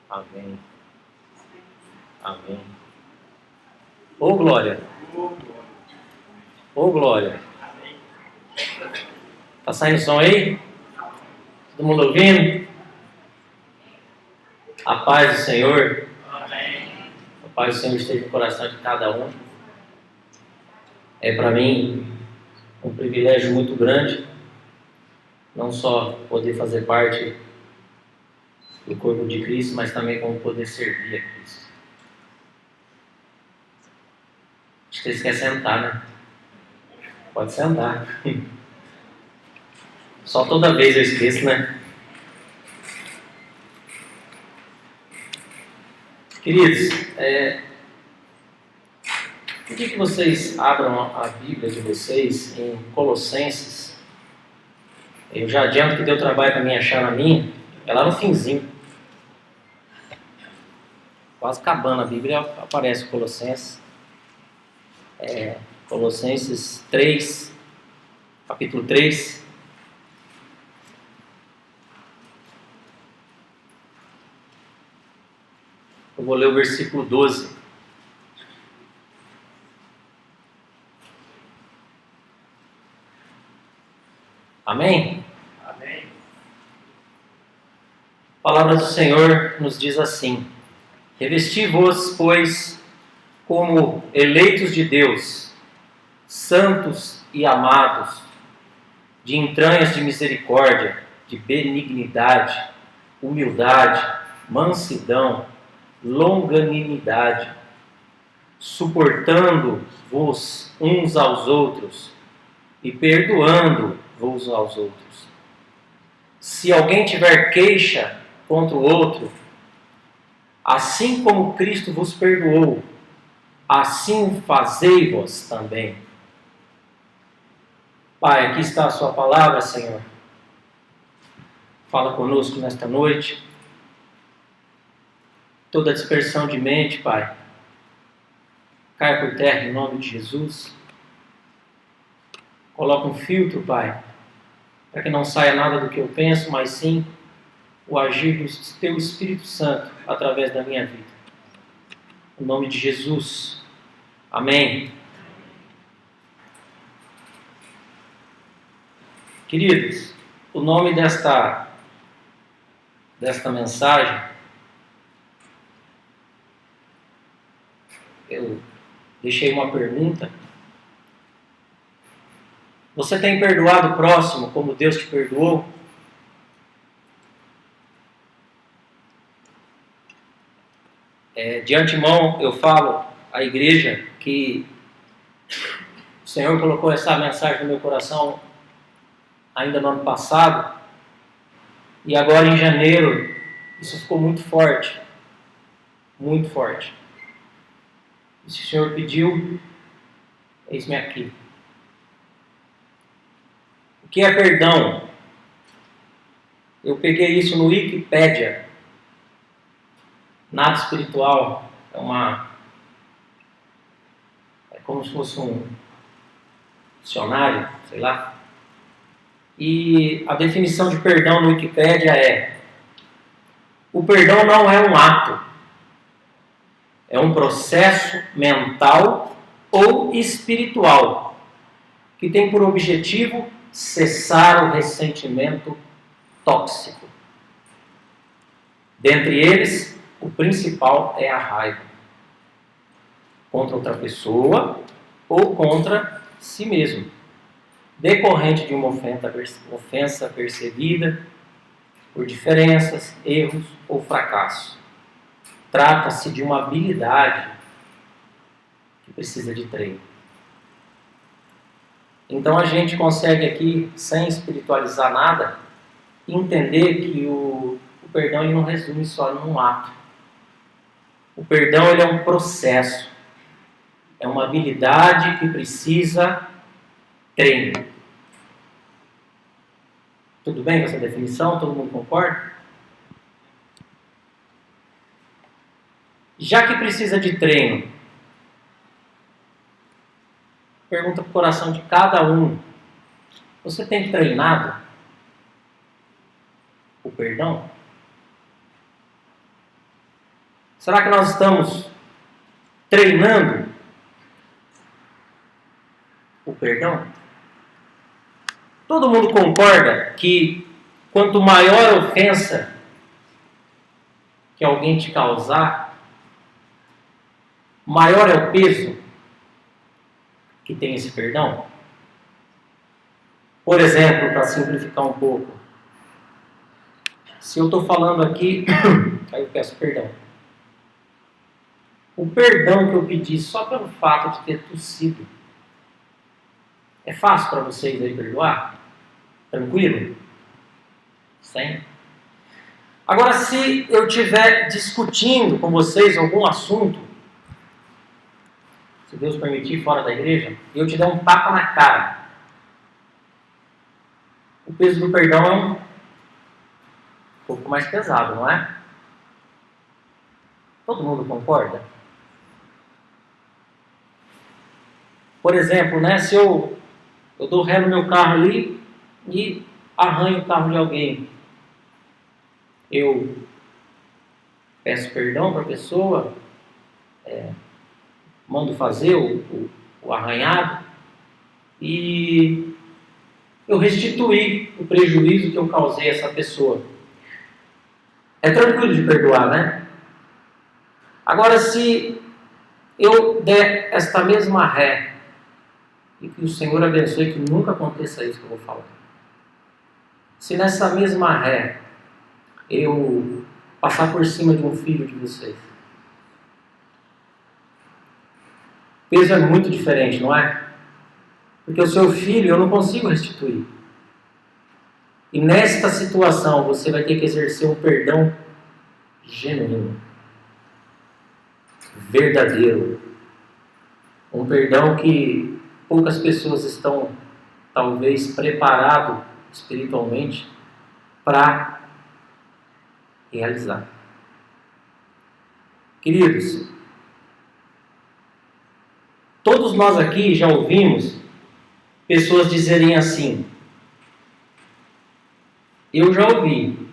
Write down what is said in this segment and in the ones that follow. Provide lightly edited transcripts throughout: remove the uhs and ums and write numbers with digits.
Amém. Amém. Ô glória. Ô glória. Tá saindo som aí? Todo mundo ouvindo? A paz do Senhor. Amém. A paz do Senhor esteja no coração de cada um. É para mim um privilégio muito grande, não só poder fazer parte do corpo de Cristo, mas também como poder servir a Cristo. Acho que vocês querem sentar, né? Pode sentar. Só toda vez eu esqueço, né? Queridos, por que vocês abram a Bíblia de vocês em Colossenses? Eu já adianto que deu trabalho para mim achar na minha, é lá no finzinho. Quase acabando a Bíblia, aparece Colossenses. Colossenses 3, capítulo 3. Eu vou ler o versículo 12. Amém? Amém. A palavra do Senhor nos diz assim: revesti-vos, pois, como eleitos de Deus, santos e amados, de entranhas de misericórdia, de benignidade, humildade, mansidão, longanimidade, suportando-vos uns aos outros e perdoando-vos aos outros. Se alguém tiver queixa contra o outro, assim como Cristo vos perdoou, assim fazei-vos também. Pai, aqui está a sua palavra, Senhor. Fala conosco nesta noite. Toda dispersão de mente, Pai, caia por terra em nome de Jesus. Coloca um filtro, Pai, para que não saia nada do que eu penso, mas sim o agir do Teu Espírito Santo através da minha vida. Em nome de Jesus. Amém. Queridos, o nome desta mensagem, eu deixei uma pergunta. Você tem perdoado o próximo como Deus te perdoou? De antemão eu falo à igreja que o Senhor colocou essa mensagem no meu coração ainda no ano passado, e agora em janeiro isso ficou muito forte, muito forte. E se o Senhor pediu, eis-me aqui. O que é perdão? Eu peguei isso no Wikipédia. Nada espiritual, é como se fosse um dicionário, sei lá. E a definição de perdão no Wikipédia é: o perdão não é um ato, é um processo mental ou espiritual que tem por objetivo cessar o ressentimento tóxico. Dentre eles, o principal é a raiva contra outra pessoa ou contra si mesmo, decorrente de uma ofensa percebida por diferenças, erros ou fracasso. Trata-se de uma habilidade que precisa de treino. Então a gente consegue aqui, sem espiritualizar nada, entender que o perdão ele não resume só num ato. O perdão ele é um processo, é uma habilidade que precisa treino. Tudo bem com essa definição? Todo mundo concorda? Já que precisa de treino, pergunta para o coração de cada um: você tem treinado o perdão? Será que nós estamos treinando o perdão? Todo mundo concorda que quanto maior a ofensa que alguém te causar, maior é o peso que tem esse perdão? Por exemplo, para simplificar um pouco, se eu estou falando aqui, aí eu peço perdão. O perdão que eu pedi só pelo fato de ter tossido, é fácil para vocês aí perdoar? Tranquilo? Sim. Agora, se eu estiver discutindo com vocês algum assunto, se Deus permitir, fora da igreja, e eu te der um tapa na cara, o peso do perdão é um pouco mais pesado, não é? Todo mundo concorda? Por exemplo, né, se eu dou ré no meu carro ali e arranho o carro de alguém, eu peço perdão para a pessoa, mando fazer o arranhado e eu restituí o prejuízo que eu causei a essa pessoa. É tranquilo de perdoar, né? Agora, se eu der esta mesma ré, e que o Senhor abençoe que nunca aconteça isso que eu vou falar. Se nessa mesma ré eu passar por cima de um filho de vocês, o peso é muito diferente, não é? Porque o seu filho eu não consigo restituir. E nesta situação você vai ter que exercer um perdão genuíno, verdadeiro. Um perdão que poucas pessoas estão, talvez, preparadas espiritualmente para realizar. Queridos, todos nós aqui já ouvimos pessoas dizerem assim, eu já ouvi,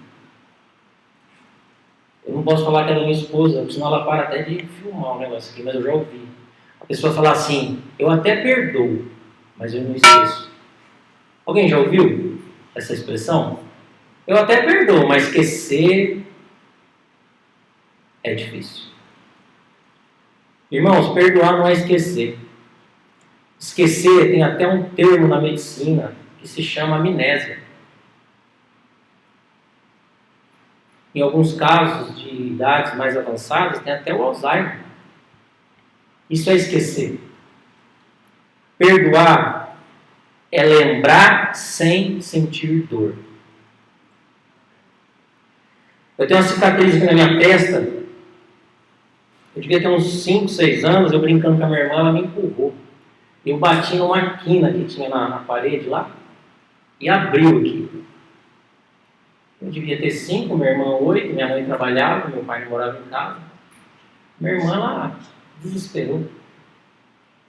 eu não posso falar que é da minha esposa, senão ela para até de filmar um negócio aqui, mas eu já ouvi. A pessoa falar assim, eu até perdoo, mas eu não esqueço. Alguém já ouviu essa expressão? Eu até perdoo, mas esquecer é difícil. Irmãos, perdoar não é esquecer. Esquecer tem até um termo na medicina que se chama amnésia. Em alguns casos de idades mais avançadas, tem até o Alzheimer. Isso é esquecer. Perdoar é lembrar sem sentir dor. Eu tenho uma cicatriz aqui na minha testa. Eu devia ter uns 5, 6 anos, eu brincando com a minha irmã, ela me empurrou. Eu bati numa quina que tinha na parede lá e abriu aqui. Eu devia ter 5, minha irmã 8, minha mãe trabalhava, meu pai morava em casa. Minha irmã lá desesperou.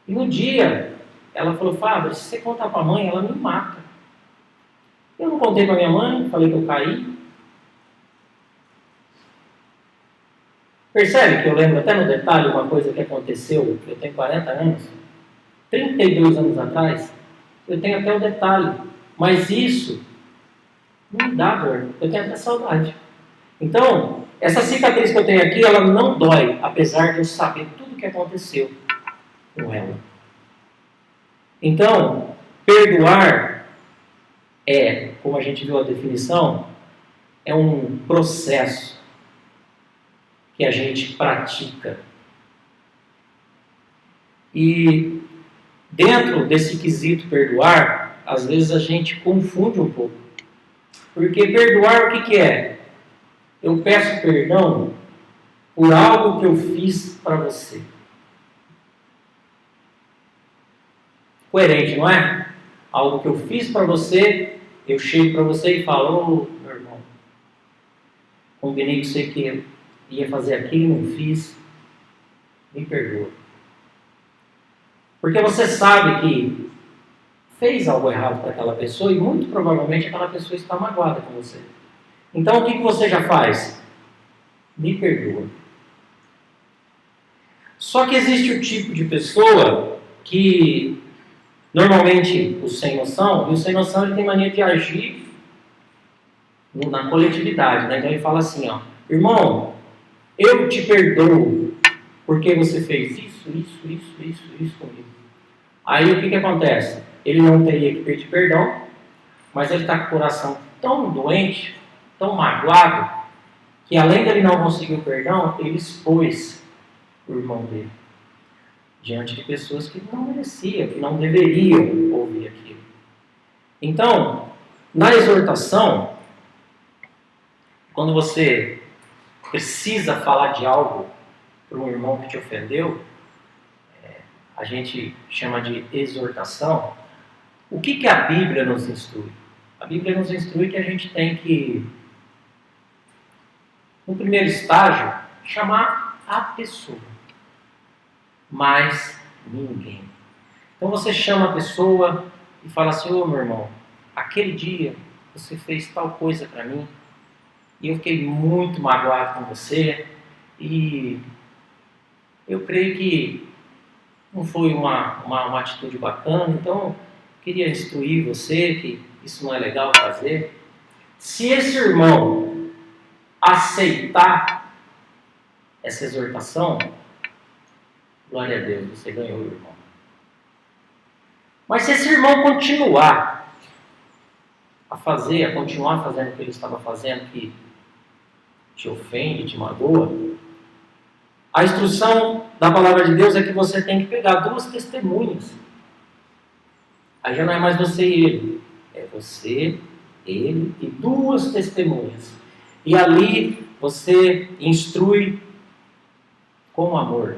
E no dia, ela falou, Fábio, se você contar para a mãe, ela me mata. Eu não contei para minha mãe, falei que eu caí. Percebe que eu lembro até no detalhe uma coisa que aconteceu, eu tenho 40 anos, 32 anos atrás, eu tenho até o detalhe. Mas isso não me dá dor, eu tenho até saudade. Então, essa cicatriz que eu tenho aqui, ela não dói, apesar de eu saber tudo o que aconteceu com ela. Então, perdoar é, como a gente viu a definição, é um processo que a gente pratica. E dentro desse quesito perdoar, às vezes a gente confunde um pouco. Porque perdoar o que é? Eu peço perdão por algo que eu fiz para você. Coerente, não é? Algo que eu fiz para você, eu chego para você e falo, ô, meu irmão, combinei com você que eu ia fazer aquilo e não fiz, me perdoa. Porque você sabe que fez algo errado para aquela pessoa e muito provavelmente aquela pessoa está magoada com você. Então o que você já faz? Me perdoa. Só que existe o tipo de pessoa que normalmente os sem noção, e o sem noção ele tem mania de agir na coletividade, né? Então ele fala assim, ó, irmão, eu te perdoo porque você fez isso comigo. Aí o que acontece? Ele não teria que pedir perdão, mas ele está com o coração tão doente, tão magoado, que além dele não conseguir o perdão, ele expôs o irmão dele diante de pessoas que não mereciam, que não deveriam ouvir aquilo. Então, na exortação, quando você precisa falar de algo para um irmão que te ofendeu, a gente chama de exortação. O que a Bíblia nos instrui? A Bíblia nos instrui que a gente tem que, no primeiro estágio, chamar a pessoa, mas ninguém. Então você chama a pessoa e fala assim, ô meu irmão, aquele dia você fez tal coisa para mim e eu fiquei muito magoado com você e eu creio que não foi uma atitude bacana, então queria instruir você que isso não é legal fazer. Se esse irmão aceitar essa exortação, glória a Deus, você ganhou, irmão. Mas se esse irmão continuar a continuar fazendo o que ele estava fazendo, que te ofende, te magoa, a instrução da palavra de Deus é que você tem que pegar 2 testemunhas. Aí já não é mais você e ele. É você, ele e 2 testemunhas. E ali você instrui com amor.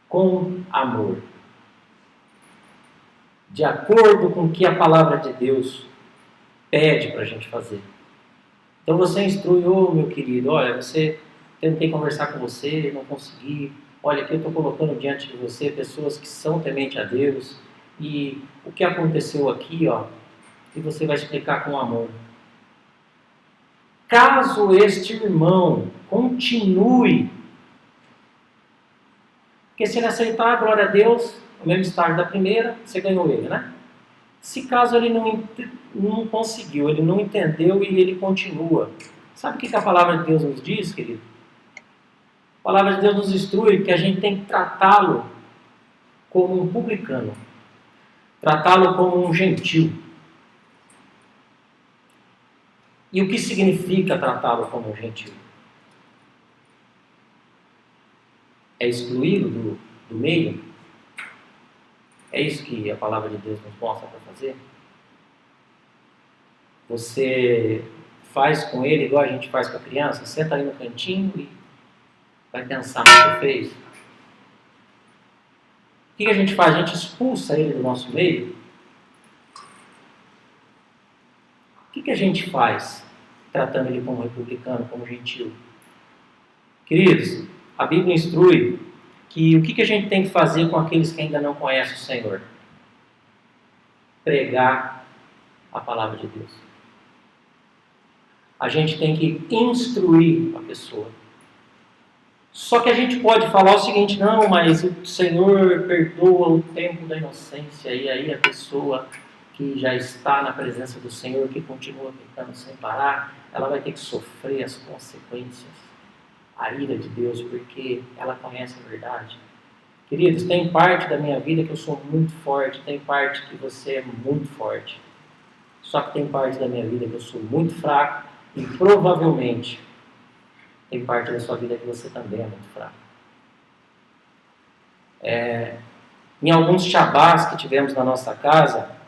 Com amor. De acordo com o que a palavra de Deus pede para a gente fazer. Então você instrui, meu querido, olha, tentei conversar com você, não consegui. Olha, aqui eu estou colocando diante de você pessoas que são temente a Deus. E o que aconteceu aqui, e você vai explicar com amor. Caso este irmão continue, porque se ele aceitar, glória a Deus, no mesmo estágio da primeira, você ganhou ele, né? Se caso ele não conseguiu, ele não entendeu e ele continua. Sabe o que a palavra de Deus nos diz, querido? A palavra de Deus nos instrui que a gente tem que tratá-lo como um publicano. Tratá-lo como um gentil. E o que significa tratá-lo como um gentil? É excluí-lo do meio? É isso que a palavra de Deus nos mostra para fazer? Você faz com ele igual a gente faz com a criança? Senta ali no cantinho e vai pensar no que você fez? O que a gente faz? A gente expulsa ele do nosso meio? O que a gente faz tratando ele como republicano, como gentil? Queridos, a Bíblia instrui que o que a gente tem que fazer com aqueles que ainda não conhecem o Senhor? Pregar a palavra de Deus. A gente tem que instruir a pessoa. Só que a gente pode falar o seguinte, não, mas o Senhor perdoa o tempo da inocência, e aí a pessoa que já está na presença do Senhor, que continua pecando sem parar, ela vai ter que sofrer as consequências, a ira de Deus, porque ela conhece a verdade. Queridos, tem parte da minha vida que eu sou muito forte, tem parte que você é muito forte. Só que tem parte da minha vida que eu sou muito fraco e provavelmente tem parte da sua vida que você também é muito fraco. Em alguns shabás que tivemos na nossa casa,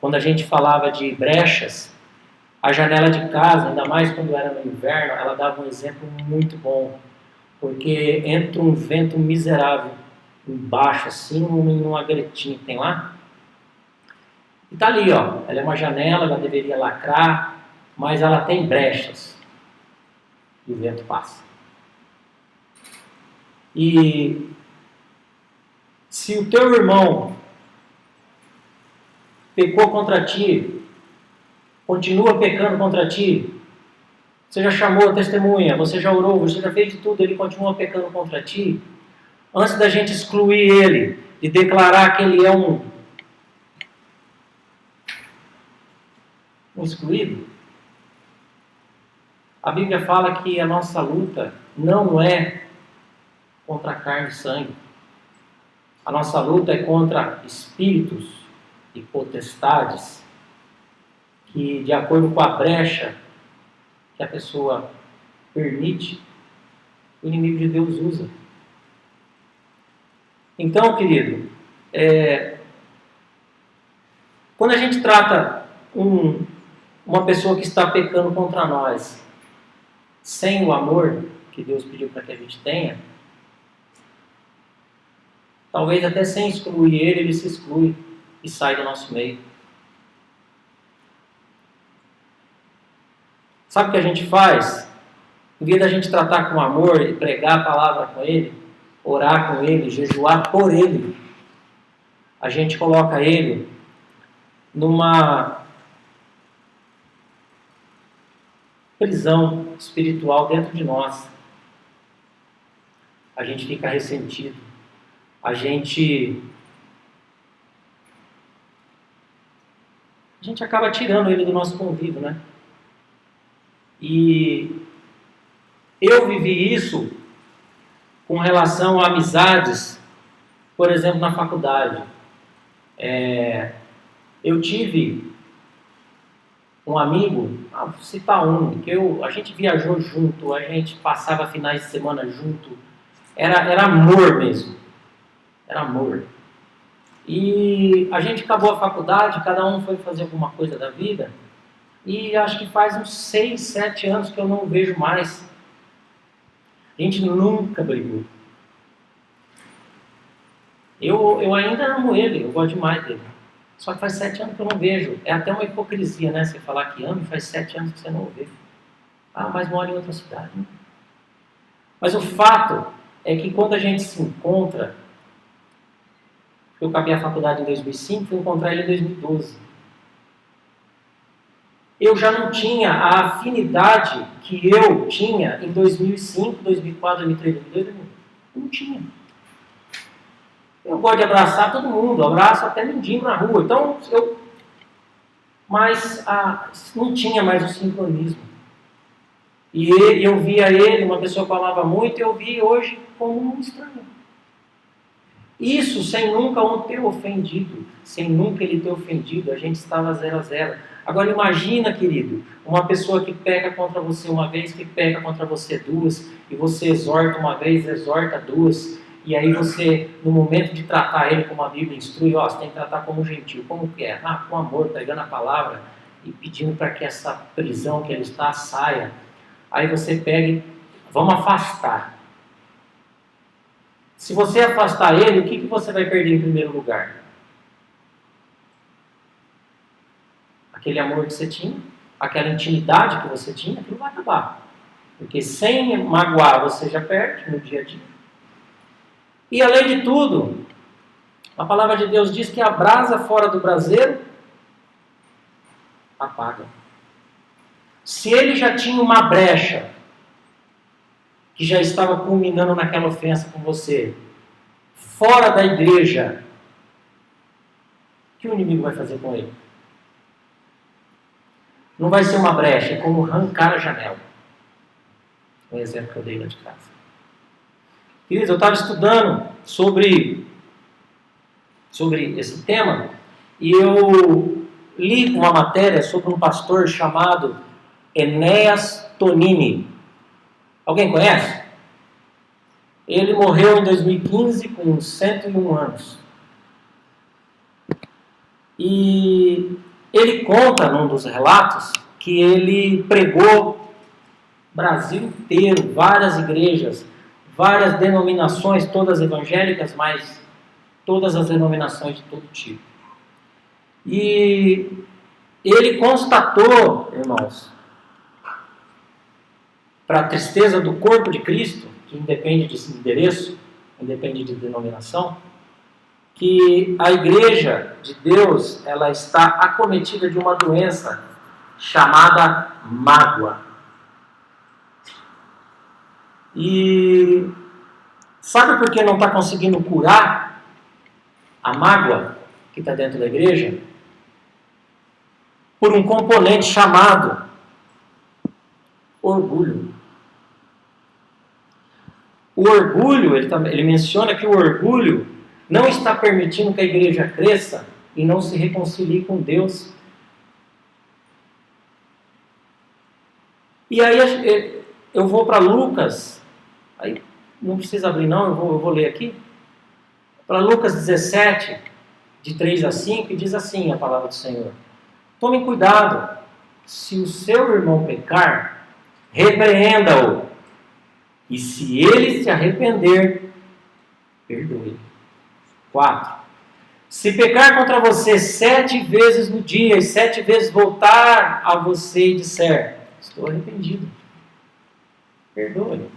quando a gente falava de brechas, a janela de casa, ainda mais quando era no inverno, ela dava um exemplo muito bom. Porque entra um vento miserável embaixo, assim, numa gretinha que tem lá. E tá ali, ela é uma janela, ela deveria lacrar, mas ela tem brechas. E o vento passa. E se o teu irmão pecou contra ti, continua pecando contra ti, Você já chamou a testemunha, você já orou, você já fez de tudo, ele continua pecando contra ti. Antes da gente excluir ele e declarar que ele é um excluído, a Bíblia fala que a nossa luta não é contra carne e sangue. A nossa luta é contra espíritos e potestades que, de acordo com a brecha que a pessoa permite, o inimigo de Deus usa. Então, querido, quando a gente trata uma pessoa que está pecando contra nós, sem o amor que Deus pediu para que a gente tenha, talvez até sem excluir ele se exclui e sai do nosso meio. Sabe o que a gente faz? Em vez da gente tratar com amor e pregar a palavra com ele, orar com ele, jejuar por ele, a gente coloca ele numa prisão espiritual dentro de nós. A gente fica ressentido. A gente acaba tirando ele do nosso convívio, né? E eu vivi isso com relação a amizades, por exemplo, na faculdade. Eu tive um amigo, vou citar um, que a gente viajou junto, a gente passava finais de semana junto, era amor mesmo, era amor. E a gente acabou a faculdade, cada um foi fazer alguma coisa da vida, e acho que faz uns 6, 7 anos que eu não o vejo mais. A gente nunca brigou. Eu ainda amo ele, eu gosto demais dele. Só que faz 7 anos que eu não vejo. É até uma hipocrisia, né? Você falar que ama e faz 7 anos que você não o vê. Mas mora em outra cidade. Né? Mas o fato é que quando a gente se encontra, eu acabei a faculdade em 2005, fui encontrar ele em 2012. Eu já não tinha a afinidade que eu tinha em 2005, 2004, 2003, 2002. Eu não tinha. Eu gosto de abraçar todo mundo, abraço até mendigo na rua. Então, mas não tinha mais o sincronismo. E eu via ele, uma pessoa que falava muito, eu vi hoje como um estranho. Isso sem nunca um ter ofendido, sem nunca ele ter ofendido, a gente estava 0-0. Agora imagina, querido, uma pessoa que peca contra você uma vez, que peca contra você 2, e você exorta uma vez, exorta 2, e aí você, no momento de tratar ele como a Bíblia instrui, você tem que tratar como um gentil. Como que é? Com amor, pegando a palavra e pedindo para que essa prisão que ele está saia. Aí você pega e vamos afastar. Se você afastar ele, o que você vai perder em primeiro lugar? Aquele amor que você tinha, aquela intimidade que você tinha, aquilo vai acabar. Porque sem magoar você já perde no dia a dia. E além de tudo, a palavra de Deus diz que a brasa fora do braseiro apaga. Se ele já tinha uma brecha que já estava culminando naquela ofensa com você, fora da igreja, o que o inimigo vai fazer com ele? Não vai ser uma brecha, é como arrancar a janela. Um exemplo que eu dei lá de casa. Queridos, eu estava estudando sobre esse tema e eu li uma matéria sobre um pastor chamado Enéas Tonini. Alguém conhece? Ele morreu em 2015 com 101 anos. E ele conta num dos relatos que ele pregou o Brasil inteiro, várias igrejas, várias denominações, todas evangélicas, mas todas as denominações de todo tipo. E ele constatou, irmãos, para a tristeza do corpo de Cristo, que independe de endereço, independe de denominação, que a igreja de Deus, ela está acometida de uma doença chamada mágoa. E sabe por que não está conseguindo curar a mágoa que está dentro da igreja? Por um componente chamado orgulho. O orgulho, ele menciona que o orgulho não está permitindo que a igreja cresça e não se reconcilie com Deus. E aí eu vou para Lucas, aí não precisa abrir não, eu vou ler aqui. Para Lucas 17, de 3 a 5, e diz assim a palavra do Senhor: Tomem cuidado, se o seu irmão pecar, repreenda-o, e se ele se arrepender, perdoe. 4. Se pecar contra você 7 vezes no dia, e 7 vezes voltar a você e disser: estou arrependido, perdoe.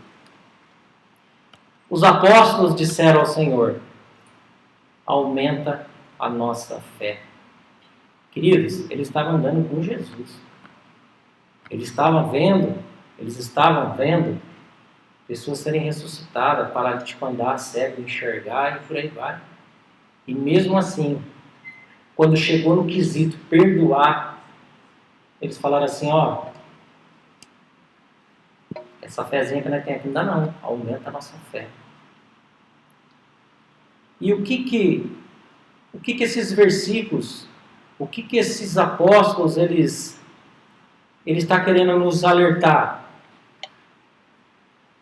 Os apóstolos disseram ao Senhor: aumenta a nossa fé. Queridos, eles estavam andando com Jesus. Eles estavam vendo pessoas serem ressuscitadas, paralítico andar, cego enxergar e por aí vai. E mesmo assim, quando chegou no quesito perdoar, eles falaram assim: ó, essa fezinha que nós temos aqui não dá não, aumenta a nossa fé. E o que esses versículos, o que esses apóstolos, eles estão querendo nos alertar?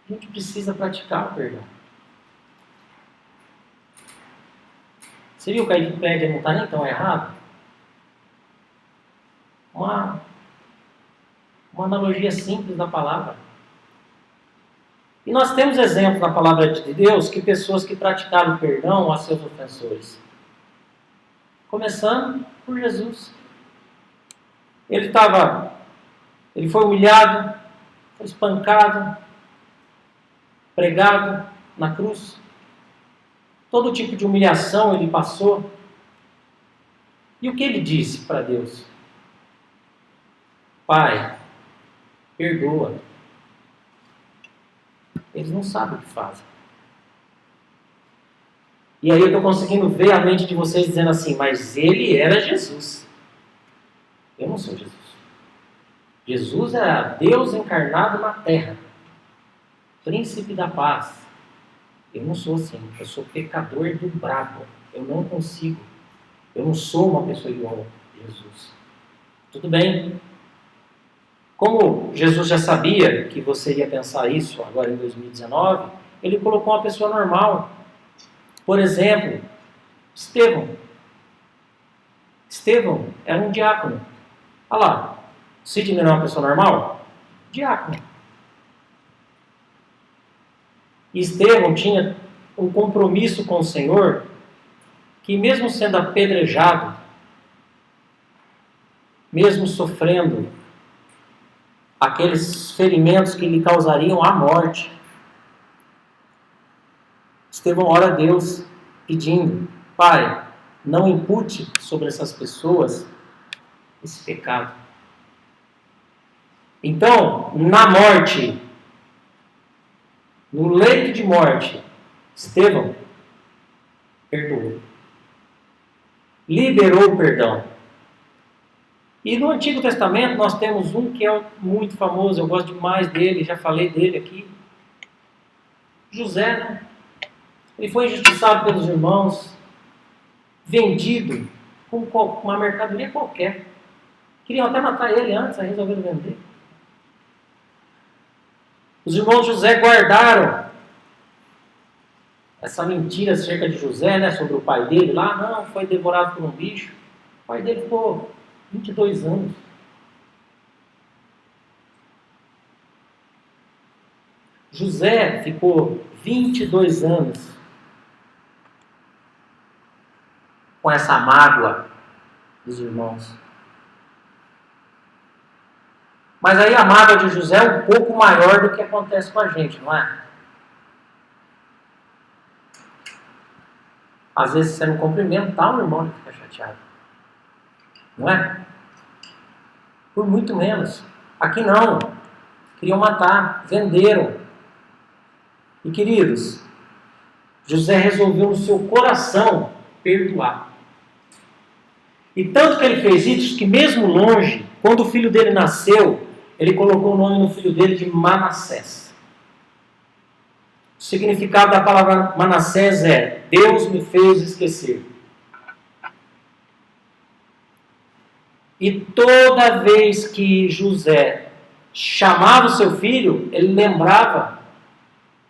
A gente precisa praticar o perdão. Você viu que a Wikipédia não está nem tão errado? Uma analogia simples da palavra. E nós temos exemplos na palavra de Deus que pessoas que praticaram o perdão a seus ofensores. Começando por Jesus. Ele foi humilhado, foi espancado, pregado na cruz. Todo tipo de humilhação ele passou. E o que ele disse para Deus? Pai, perdoa. Eles não sabem o que fazem. E aí eu estou conseguindo ver a mente de vocês dizendo assim: mas ele era Jesus. Eu não sou Jesus. Jesus era Deus encarnado na terra. Príncipe da paz. Eu não sou assim. Eu sou pecador do brabo. Eu não consigo. Eu não sou uma pessoa igual a Jesus. Tudo bem. Como Jesus já sabia que você ia pensar isso agora em 2019, ele colocou uma pessoa normal. Por exemplo, Estevão. Estevão era um diácono. Olha lá, Sidney não é uma pessoa normal? Diácono. E Estevão tinha um compromisso com o Senhor que, mesmo sendo apedrejado, mesmo sofrendo aqueles ferimentos que lhe causariam a morte, Estevão ora a Deus pedindo: Pai, não impute sobre essas pessoas esse pecado. Então, na morte, no leito de morte, Estevão perdoou. Liberou o perdão. E no Antigo Testamento nós temos um que é muito famoso, eu gosto demais dele, já falei dele aqui. José, né? Ele foi injustiçado pelos irmãos, vendido com uma mercadoria qualquer. Queriam até matar ele antes, aí resolveram vender. Os irmãos de José guardaram essa mentira acerca de José, né, sobre o pai dele lá. Não, foi devorado por um bicho. O pai dele ficou 22 anos. José ficou 22 anos com essa mágoa dos irmãos. Mas aí a mágoa de José é um pouco maior do que acontece com a gente, não é? Às vezes você não cumprimentar o irmão, ele fica chateado. Não é? Por muito menos. Aqui não. Queriam matar, venderam. E queridos, José resolveu no seu coração perdoar. E tanto que ele fez isso, que mesmo longe, quando o filho dele nasceu, ele colocou o nome no filho dele de Manassés. O significado da palavra Manassés é: Deus me fez esquecer. E toda vez que José chamava o seu filho, ele lembrava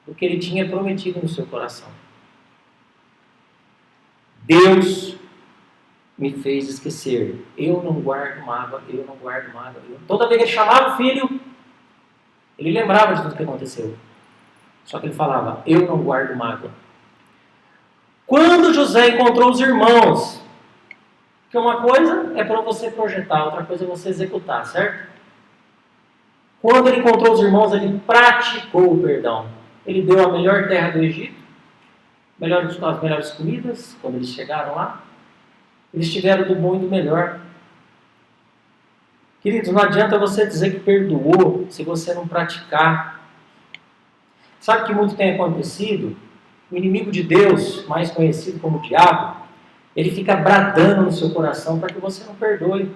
do que ele tinha prometido no seu coração. Deus me fez esquecer. Eu não guardo mágoa, eu não guardo mágoa. Toda vez que ele chamava o filho, ele lembrava de tudo que aconteceu. Só que ele falava: eu não guardo mágoa. Quando José encontrou os irmãos, que uma coisa é para você projetar, outra coisa é você executar, certo? Quando ele encontrou os irmãos, ele praticou o perdão. Ele deu a melhor terra do Egito, as melhores comidas, quando eles chegaram lá. Eles tiveram do bom e do melhor. Queridos, não adianta você dizer que perdoou se você não praticar. Sabe o que muito tem acontecido? O inimigo de Deus, mais conhecido como o diabo, ele fica bradando no seu coração para que você não perdoe.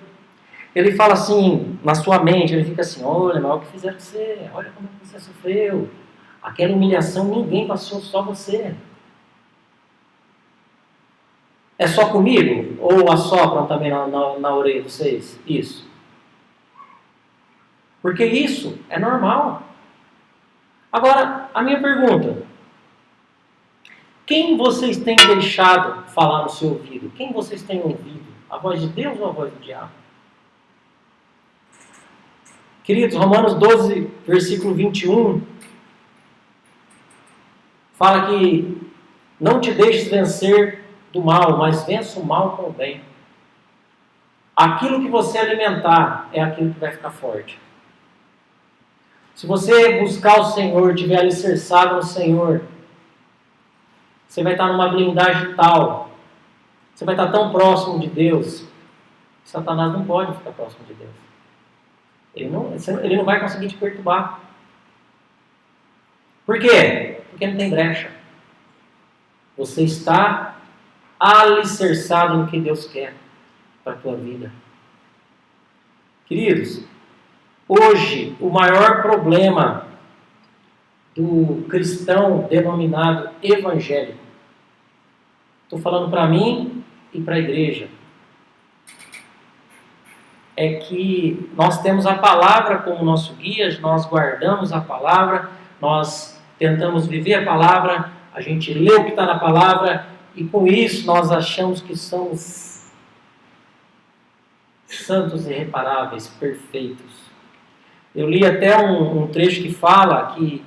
Ele fala assim, na sua mente, ele fica assim: olha, mas o que fizeram com você? Olha como você sofreu. Aquela humilhação ninguém passou, só você. É só comigo? Ou assopram também na orelha de vocês? Isso. Porque isso é normal. Agora, a minha pergunta: quem vocês têm deixado falar no seu ouvido? Quem vocês têm ouvido? A voz de Deus ou a voz do diabo? Queridos, Romanos 12, versículo 21, fala que não te deixes vencer do mal, mas vença o mal com o bem. Aquilo que você alimentar é aquilo que vai ficar forte. Se você buscar o Senhor, estiver alicerçado no Senhor, você vai estar numa blindagem tal, você vai estar tão próximo de Deus, Satanás não pode ficar próximo de Deus. Ele não vai conseguir te perturbar. Por quê? Porque não tem brecha. Você está alicerçado no que Deus quer para a tua vida. Queridos, hoje o maior problema do cristão denominado evangélico, estou falando para mim e para a igreja, é que nós temos a palavra como nosso guia, nós guardamos a palavra, nós tentamos viver a palavra, a gente lê o que está na palavra e com isso nós achamos que somos santos e irreparáveis, perfeitos. Eu li até um trecho que fala que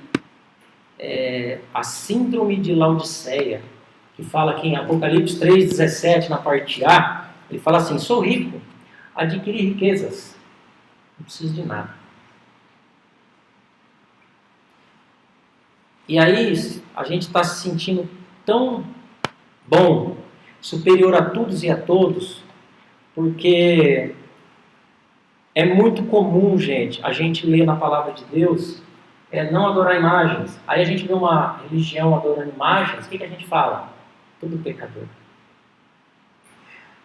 a síndrome de Laodiceia, que fala aqui em Apocalipse 3,17, na parte A, ele fala assim: sou rico, adquiri riquezas, não preciso de nada. E aí a gente está se sentindo tão bom, superior a todos e a todos, porque é muito comum, gente, a gente ler na palavra de Deus, não adorar imagens. Aí a gente vê uma religião adorando imagens, o que a gente fala? Tudo pecador.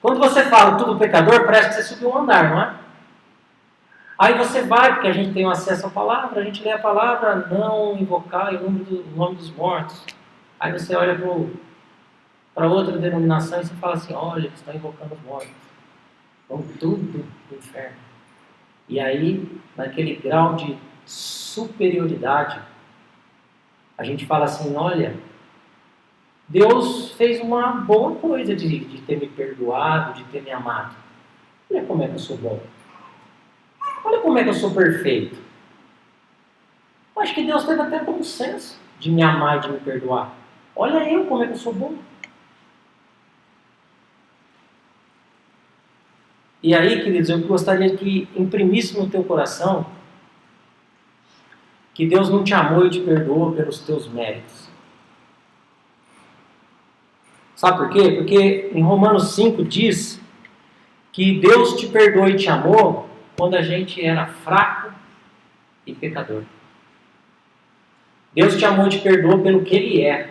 Quando você fala tudo pecador, parece que você subiu um andar, não é? Aí você vai, porque a gente tem acesso à palavra, a gente lê a palavra, não invocar em nome dos mortos. Aí você olha para outra denominação e você fala assim: olha, eles estão invocando os mortos. Vão tudo do inferno. E aí, naquele grau de superioridade, a gente fala assim: olha, Deus fez uma boa coisa de ter me perdoado, de ter me amado. Olha como é que eu sou bom. Olha como é que eu sou perfeito. Eu acho que Deus teve até bom senso de me amar e de me perdoar. Olha eu como é que eu sou bom. E aí, queridos, eu gostaria que imprimisse no teu coração que Deus não te amou e te perdoou pelos teus méritos. Sabe por quê? Porque em Romanos 5 diz que Deus te perdoou e te amou quando a gente era fraco e pecador. Deus te amou e te perdoou pelo que Ele é.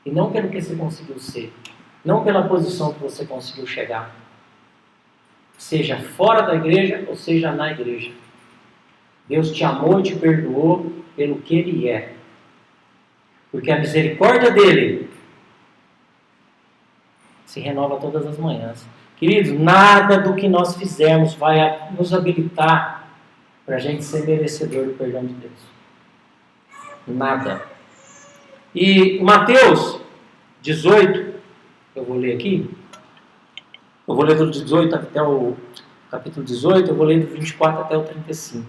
E não pelo que você conseguiu ser. Não pela posição que você conseguiu chegar. Seja fora da igreja ou seja na igreja. Deus te amou e te perdoou pelo que Ele é. Porque a misericórdia dEle se renova todas as manhãs. Queridos, nada do que nós fizermos vai nos habilitar para a gente ser merecedor do perdão de Deus. Nada. E Mateus 18, eu vou ler aqui. Eu vou ler do 18 até o capítulo 18, eu vou ler do 24 até o 35.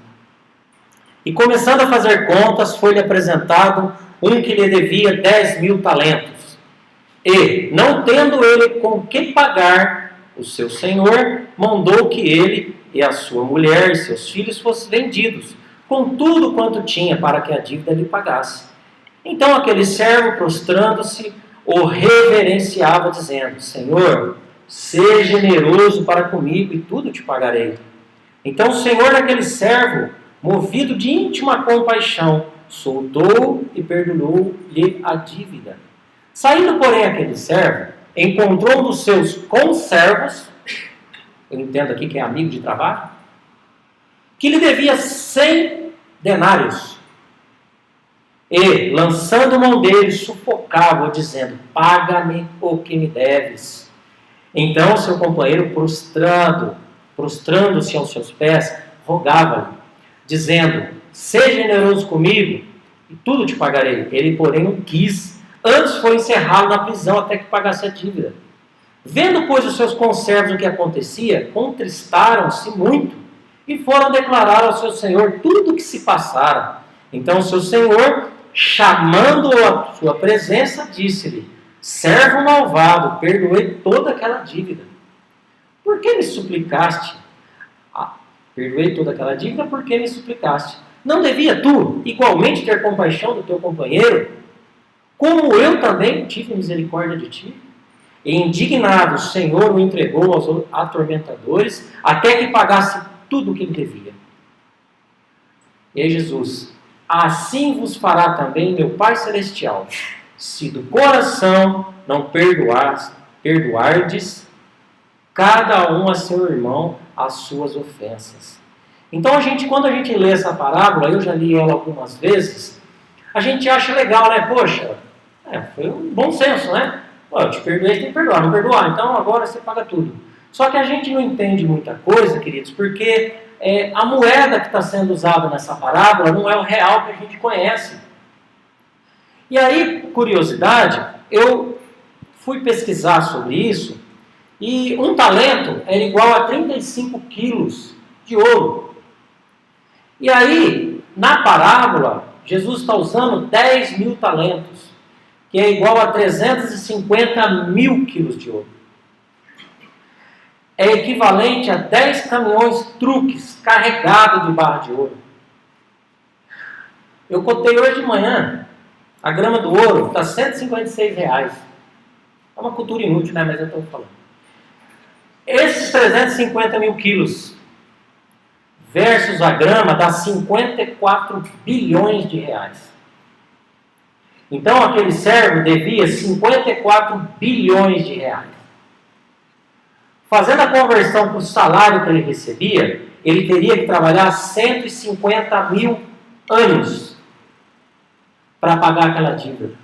E começando a fazer contas, foi-lhe apresentado um que lhe devia 10.000 talentos. E, não tendo ele com que pagar, o seu senhor mandou que ele e a sua mulher e seus filhos fossem vendidos, com tudo quanto tinha, para que a dívida lhe pagasse. Então aquele servo, prostrando-se, o reverenciava, dizendo: Senhor, seja generoso para comigo e tudo te pagarei. Então o senhor daquele servo, movido de íntima compaixão, soltou e perdoou-lhe a dívida. Saindo, porém, aquele servo, encontrou um dos seus conservos, eu entendo aqui que é amigo de trabalho, que lhe devia 100 denários. E, lançando mão dele, sufocava-o, dizendo: paga-me o que me deves. Então seu companheiro, prostrando-se aos seus pés, rogava-lhe, dizendo: seja generoso comigo e tudo te pagarei. Ele, porém, não quis. Antes foi encerrado na prisão até que pagasse a dívida. Vendo, pois, os seus conservos o que acontecia, contristaram-se muito e foram declarar ao seu senhor tudo o que se passara. Então o seu senhor, chamando-o à sua presença, disse-lhe: servo malvado, perdoei toda aquela dívida. Por que me suplicaste? Perdoei toda aquela dívida, por que me suplicaste? Não devia tu, igualmente, ter compaixão do teu companheiro, como eu também tive misericórdia de ti? E indignado, o Senhor o entregou aos atormentadores, até que pagasse tudo o que ele devia. E aí Jesus: assim vos fará também meu Pai Celestial, se do coração não perdoardes cada um a seu irmão as suas ofensas. Então quando a gente lê essa parábola, eu já li ela algumas vezes, a gente acha legal, né? Poxa, foi um bom senso, né? Eu te perdoei, você tem que perdoar, não perdoar, então agora você paga tudo. Só que a gente não entende muita coisa, queridos, porque a moeda que está sendo usada nessa parábola não é o real que a gente conhece. E aí, curiosidade, eu fui pesquisar sobre isso, e um talento era igual a 35 quilos de ouro. E aí, na parábola, Jesus está usando 10.000 talentos, que é igual a 350.000 quilos de ouro. É equivalente a 10 caminhões truques carregados de barra de ouro. Eu cotei hoje de manhã, a grama do ouro está R$156. É uma cultura inútil, né? Mas eu estou falando. Esses 350.000 quilos versus a grama dá 54 bilhões de reais. Então aquele servo devia 54 bilhões de reais. Fazendo a conversão para o salário que ele recebia, ele teria que trabalhar 150.000 anos para pagar aquela dívida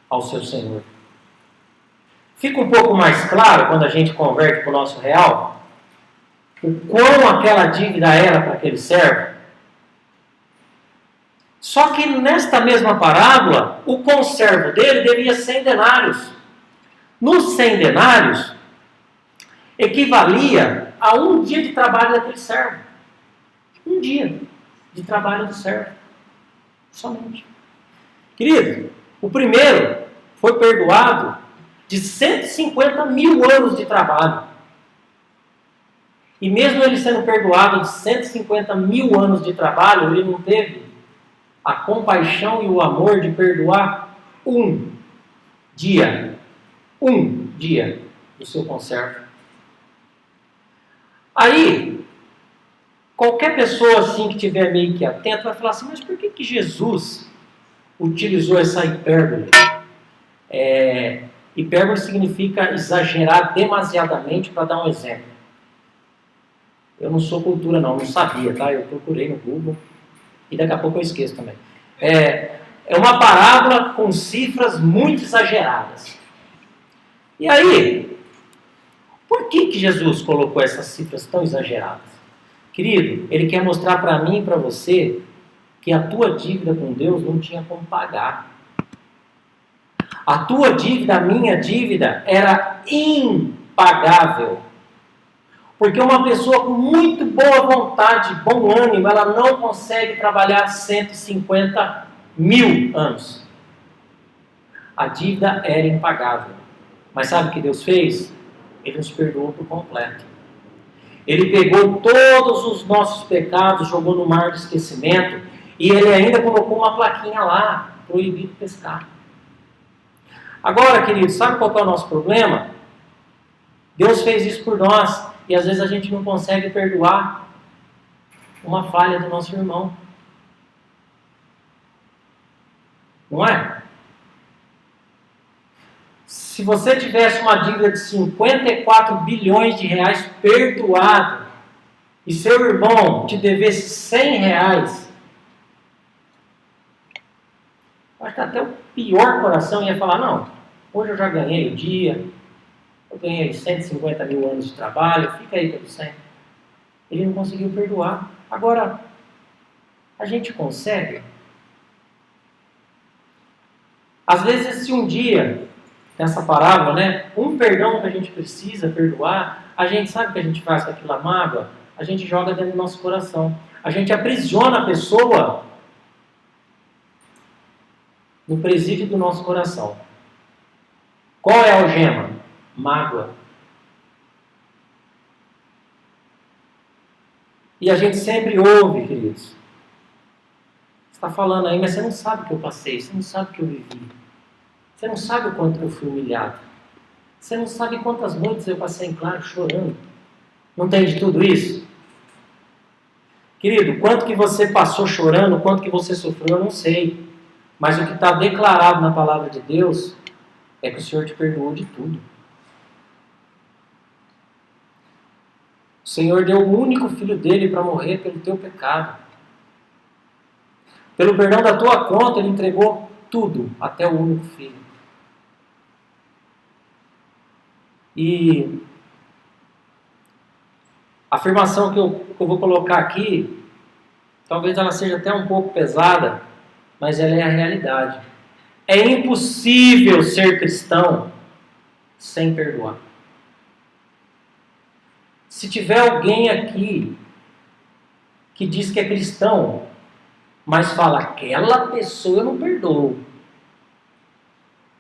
ao seu senhor. Fica um pouco mais claro quando a gente converte para o nosso real o quão aquela dívida era para aquele servo. Só que nesta mesma parábola, o conservo dele devia 100 denários. Nos 100 denários, equivalia a um dia de trabalho daquele servo. Um dia de trabalho do servo. Somente. Querido, o primeiro foi perdoado de 150.000 anos de trabalho. E mesmo ele sendo perdoado de 150.000 anos de trabalho, ele não teve a compaixão e o amor de perdoar um dia do seu conservo. Aí, qualquer pessoa assim que estiver meio que atenta vai falar assim: mas por que Jesus utilizou essa hipérbole. Hipérbole significa exagerar demasiadamente, para dar um exemplo. Eu não sou cultura não sabia, tá? Eu procurei no Google e daqui a pouco eu esqueço também. É uma parábola com cifras muito exageradas. E aí, por que Jesus colocou essas cifras tão exageradas? Querido, ele quer mostrar para mim e para você que a tua dívida com Deus não tinha como pagar. A tua dívida, a minha dívida, era impagável. Porque uma pessoa com muito boa vontade, bom ânimo, ela não consegue trabalhar 150 mil anos. A dívida era impagável. Mas sabe o que Deus fez? Ele nos perdoou por completo. Ele pegou todos os nossos pecados, jogou no mar do esquecimento, e ele ainda colocou uma plaquinha lá, proibido pescar. Agora, queridos, sabe qual é o nosso problema? Deus fez isso por nós, e às vezes a gente não consegue perdoar uma falha do nosso irmão. Não é? Se você tivesse uma dívida de 54 bilhões de reais perdoado, e seu irmão te devesse 100 reais, acho que até o pior coração ia falar, não, hoje eu já ganhei o dia, eu ganhei 150 mil anos de trabalho, fica aí pelo 100. Ele não conseguiu perdoar. Agora, a gente consegue? Às vezes, se um dia, nessa parábola, né, um perdão que a gente precisa perdoar, a gente sabe o que a gente faz com aquela mágoa? A gente joga dentro do nosso coração. A gente aprisiona a pessoa no presídio do nosso coração. Qual é a algema? Mágoa. E a gente sempre ouve, queridos. Você está falando aí, mas você não sabe o que eu passei, você não sabe o que eu vivi. Você não sabe o quanto eu fui humilhado. Você não sabe quantas noites eu passei em claro chorando. Não tem de tudo isso? Querido, quanto que você passou chorando, quanto que você sofreu, eu não sei. Mas o que está declarado na palavra de Deus é que o Senhor te perdoou de tudo. O Senhor deu o único filho dele para morrer pelo teu pecado. Pelo perdão da tua conta, ele entregou tudo, até o único filho. E a afirmação que eu vou colocar aqui, talvez ela seja até um pouco pesada, mas ela é a realidade. É impossível ser cristão sem perdoar. Se tiver alguém aqui que diz que é cristão, mas fala, aquela pessoa eu não perdoo.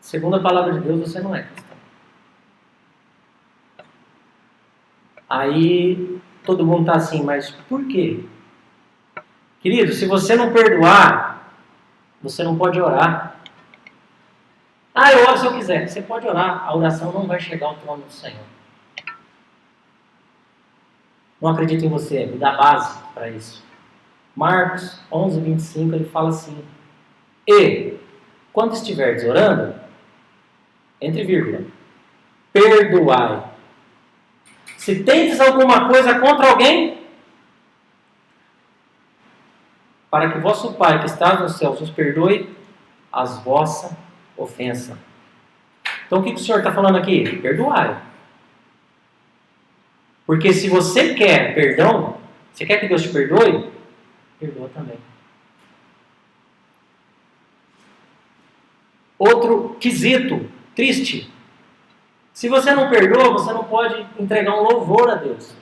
Segundo a palavra de Deus, você não é cristão. Aí todo mundo está assim, mas por quê? Querido, se você não perdoar, você não pode orar. Ah, eu oro se eu quiser. Você pode orar, a oração não vai chegar ao trono do Senhor. Não acredito em você, me dá base para isso. Marcos 11, 25, ele fala assim, e, quando estiverdes orando, entre vírgula, perdoai. Se tendes alguma coisa contra alguém, para que vosso Pai que está nos céus os perdoe as vossas ofensas. Então o que o Senhor está falando aqui? Perdoai. Porque se você quer perdão, você quer que Deus te perdoe, perdoa também. Outro quesito, triste. Se você não perdoa, você não pode entregar um louvor a Deus.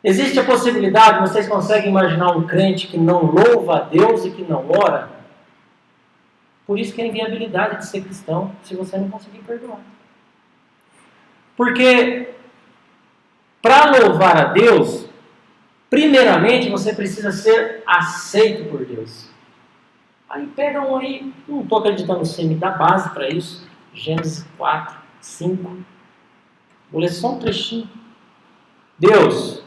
Existe a possibilidade, vocês conseguem imaginar um crente que não louva a Deus e que não ora? Por isso que é a inviabilidade de ser cristão, se você não conseguir perdoar. Porque, para louvar a Deus, primeiramente você precisa ser aceito por Deus. Aí pega um aí, não estou acreditando, você me dá base para isso. Gênesis 4, 5. Vou ler só um trechinho. Deus,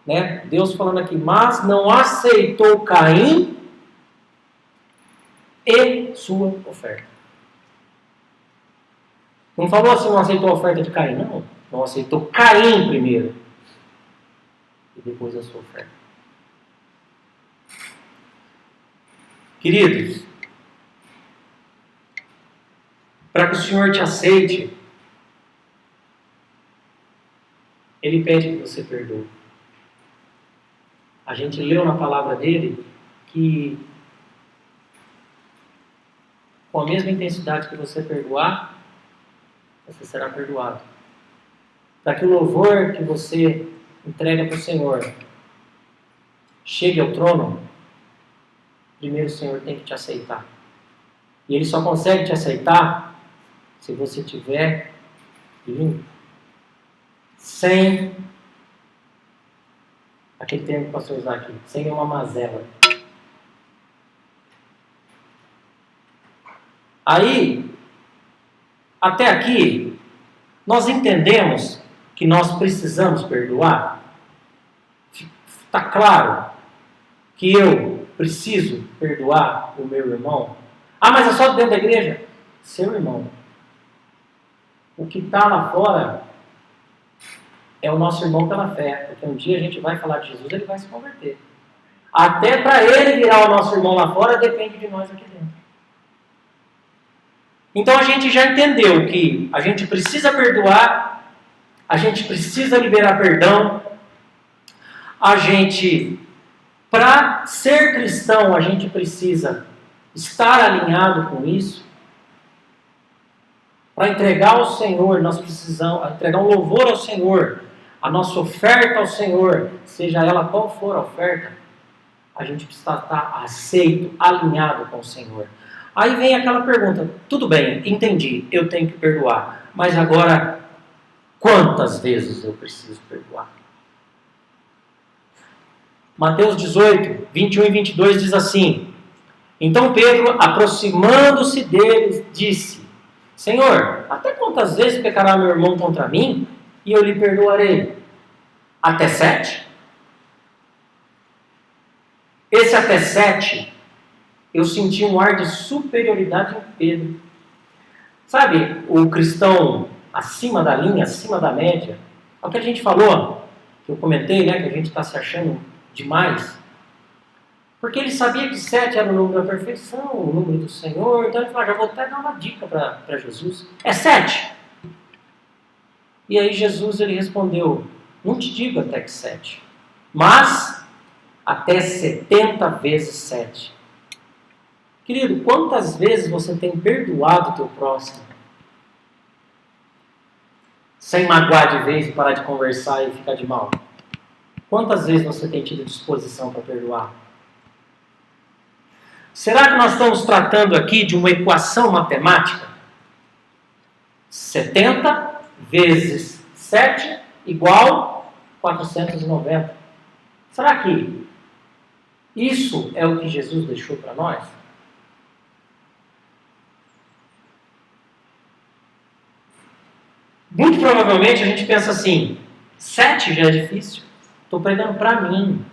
né? Deus falando aqui, mas não aceitou Caim e sua oferta. Não falou assim, não aceitou a oferta de Caim, não. Não aceitou Caim primeiro. E depois a sua oferta. Queridos, para que o Senhor te aceite, Ele pede que você perdoe. A gente leu na palavra dele que com a mesma intensidade que você perdoar, você será perdoado. Para que o louvor que você entrega para o Senhor chegue ao trono, primeiro o Senhor tem que te aceitar. E Ele só consegue te aceitar se você estiver limpo. Sem, aquele termo que eu posso usar aqui, sem nenhuma mazela. Aí, até aqui, nós entendemos que nós precisamos perdoar. Está claro que eu preciso perdoar o meu irmão? Ah, mas é só dentro da igreja? Seu irmão. O que está lá fora é o nosso irmão pela fé. Porque um dia a gente vai falar de Jesus, ele vai se converter. Até para ele virar o nosso irmão lá fora, depende de nós aqui dentro. Então a gente já entendeu que a gente precisa perdoar, a gente precisa liberar perdão, a gente, para ser cristão, a gente precisa estar alinhado com isso. Para entregar ao Senhor, nós precisamos entregar um louvor ao Senhor, a nossa oferta ao Senhor, seja ela qual for a oferta, a gente precisa estar aceito, alinhado com o Senhor. Aí vem aquela pergunta, tudo bem, entendi, eu tenho que perdoar, mas agora, quantas vezes eu preciso perdoar? Mateus 18, 21 e 22 diz assim: Então Pedro, aproximando-se deles, disse: Senhor, até quantas vezes pecará meu irmão contra mim e eu lhe perdoarei? Até 7? Esse até 7, eu senti um ar de superioridade em Pedro. Sabe, o cristão acima da linha, acima da média, é o que a gente falou, que eu comentei, né, que a gente está se achando demais. Porque ele sabia que 7 era o número da perfeição, o número do Senhor. Então ele falou, já vou até dar uma dica para Jesus. É 7. E aí Jesus ele respondeu, não te digo até que 7, mas até 70 vezes 7. Querido, quantas vezes você tem perdoado o teu próximo? Sem magoar de vez e parar de conversar e ficar de mal? Quantas vezes você tem tido disposição para perdoar? Será que nós estamos tratando aqui de uma equação matemática? 70 vezes 7 igual 490. Será que isso é o que Jesus deixou para nós? Muito provavelmente a gente pensa assim, 7 já é difícil, estou pregando para mim.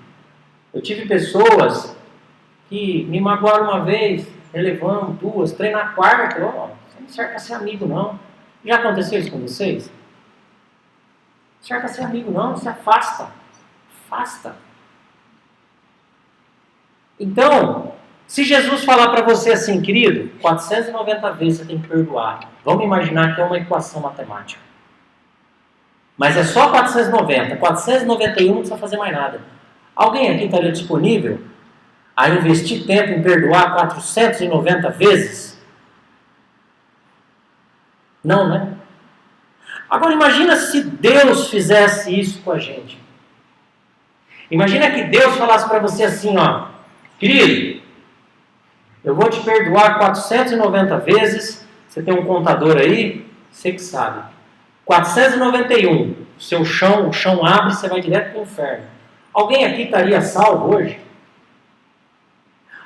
Eu tive pessoas que me magoaram uma vez, relevamos 2, 3 na quarta, você não serve para ser amigo não. Já aconteceu isso com vocês? Não serve para ser amigo não, se afasta. Afasta. Então, se Jesus falar para você assim, querido, 490 vezes você tem que perdoar. Vamos imaginar que é uma equação matemática. Mas é só 490. 491 não precisa fazer mais nada. Alguém aqui estaria disponível a investir tempo em perdoar 490 vezes? Não, né? Agora imagina se Deus fizesse isso com a gente. Imagina que Deus falasse para você assim, ó, querido, eu vou te perdoar 490 vezes, você tem um contador aí, você que sabe. 491, o chão abre e você vai direto para o inferno. Alguém aqui estaria salvo hoje?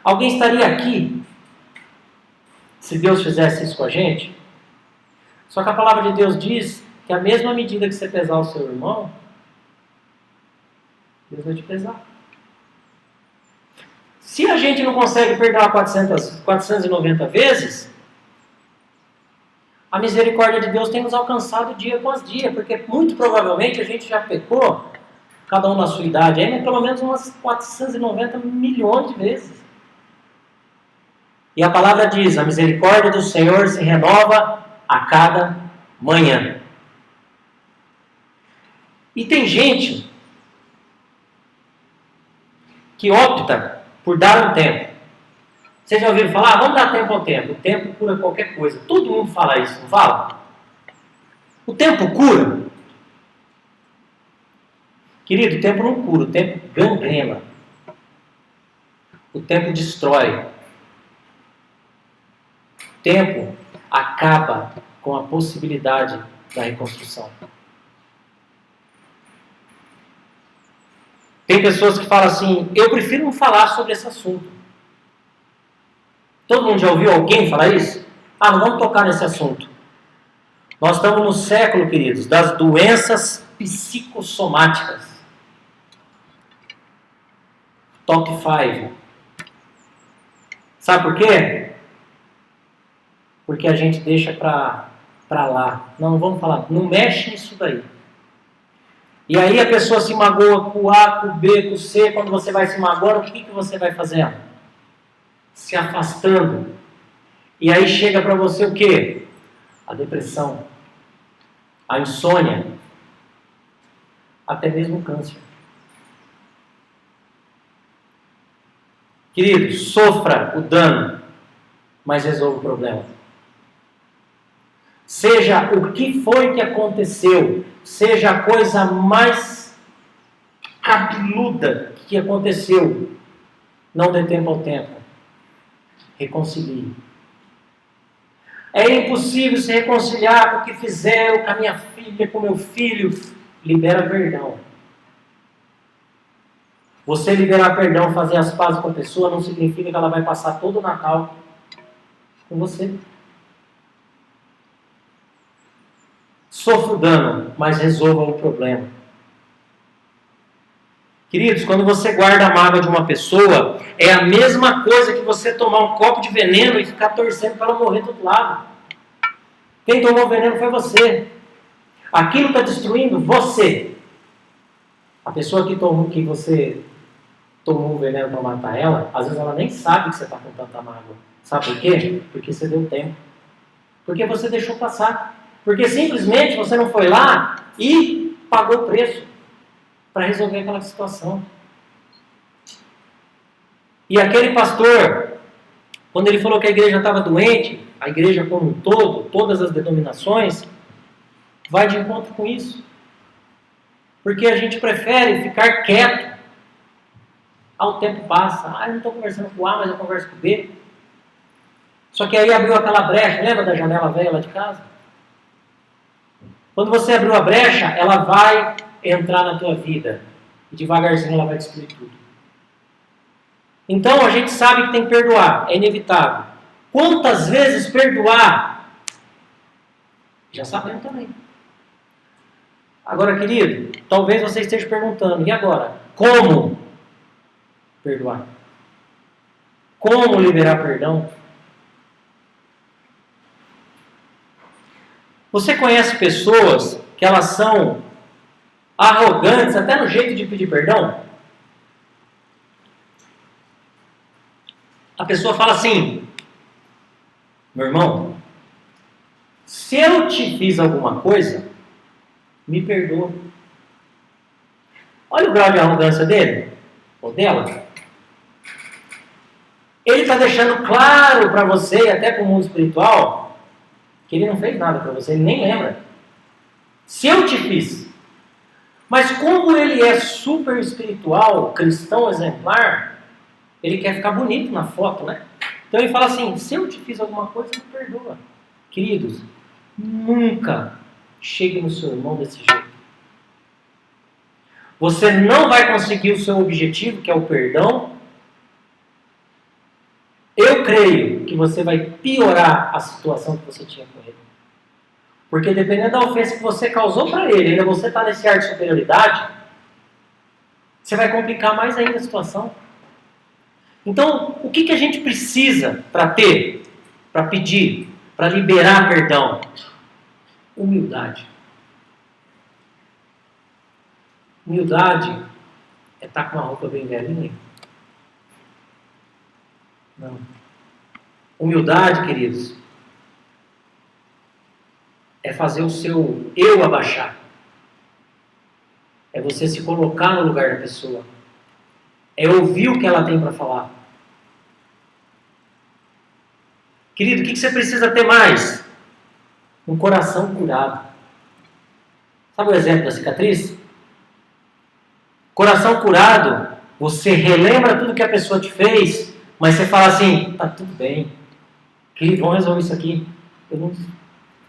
Alguém estaria aqui se Deus fizesse isso com a gente? Só que a palavra de Deus diz que a mesma medida que você pesar o seu irmão, Deus vai te pesar. Se a gente não consegue perdoar 490 vezes, a misericórdia de Deus tem nos alcançado dia após dia, porque muito provavelmente a gente já pecou, cada um na sua idade, aí, mas pelo menos umas 490 milhões de vezes. E a palavra diz, a misericórdia do Senhor se renova a cada manhã. E tem gente que opta por dar um tempo. Vocês já ouviram falar? Vamos dar tempo ao tempo. O tempo cura qualquer coisa. Todo mundo fala isso, não fala? O tempo cura. Querido, o tempo não cura, o tempo gangrena. O tempo destrói. O tempo acaba com a possibilidade da reconstrução. Tem pessoas que falam assim, eu prefiro não falar sobre esse assunto. Todo mundo já ouviu alguém falar isso? Não vamos tocar nesse assunto. Nós estamos no século, queridos, das doenças psicossomáticas. Top 5. Sabe por quê? Porque a gente deixa pra lá. Não vamos falar, não mexe nisso daí. E aí a pessoa se magoa com o A, com o B, com o C. Quando você vai se magoar, o que você vai fazendo? Se afastando. E aí chega para você o quê? A depressão, a insônia, até mesmo o câncer. Querido, sofra o dano, mas resolva o problema. Seja o que foi que aconteceu, seja a coisa mais cabeluda que aconteceu, não dê tempo ao tempo. Reconcilie. É impossível se reconciliar com o que fizeram com a minha filha, com o meu filho. Libera perdão. Você liberar perdão, fazer as pazes com a pessoa, não significa que ela vai passar todo o Natal com você. Sofra o dano, mas resolva o problema. Queridos, quando você guarda a mágoa de uma pessoa, é a mesma coisa que você tomar um copo de veneno e ficar torcendo para ela morrer do outro lado. Quem tomou o veneno foi você. Aquilo está destruindo você. A pessoa que você tomou o veneno para matar ela, às vezes ela nem sabe que você está com tanta mágoa. Sabe por quê? Porque você deu tempo. Porque você deixou passar. Porque simplesmente você não foi lá e pagou o preço para resolver aquela situação. E aquele pastor, quando ele falou que a igreja estava doente, a igreja como um todo, todas as denominações, vai de encontro com isso. Porque a gente prefere ficar quieto. O tempo passa. Eu não estou conversando com o A, mas eu converso com o B. Só que aí abriu aquela brecha, lembra da janela velha lá de casa? Quando você abriu a brecha, ela vai entrar na tua vida. E devagarzinho ela vai destruir tudo. Então a gente sabe que tem que perdoar. É inevitável. Quantas vezes perdoar? Já sabemos também. Agora, querido, talvez você esteja perguntando, e agora? Como perdoar? Como liberar perdão? Você conhece pessoas que elas são arrogantes até no jeito de pedir perdão? A pessoa fala assim, meu irmão, se eu te fiz alguma coisa, me perdoa. Olha o grau de arrogância dele, ou dela. Ele está deixando claro para você, até para o mundo espiritual, que ele não fez nada para você, ele nem lembra. Se eu te fiz. Mas como ele é super espiritual, cristão exemplar, ele quer ficar bonito na foto, né? Então ele fala assim, se eu te fiz alguma coisa, me perdoa. Queridos, nunca chegue no seu irmão desse jeito. Você não vai conseguir o seu objetivo, que é o perdão. Eu creio que você vai piorar a situação que você tinha com ele. Porque dependendo da ofensa que você causou para ele, ainda você está nesse ar de superioridade, você vai complicar mais ainda a situação. Então, o que a gente precisa para ter, para pedir, para liberar perdão? Humildade. Humildade é estar com uma roupa bem velhinha? Não. Humildade, queridos, é fazer o seu eu abaixar. É você se colocar no lugar da pessoa. É ouvir o que ela tem para falar. Querido, o que você precisa ter mais? Um coração curado. Sabe o exemplo da cicatriz? Coração curado, você relembra tudo que a pessoa te fez, mas você fala assim, tá tudo bem. Querido, vamos resolver isso aqui.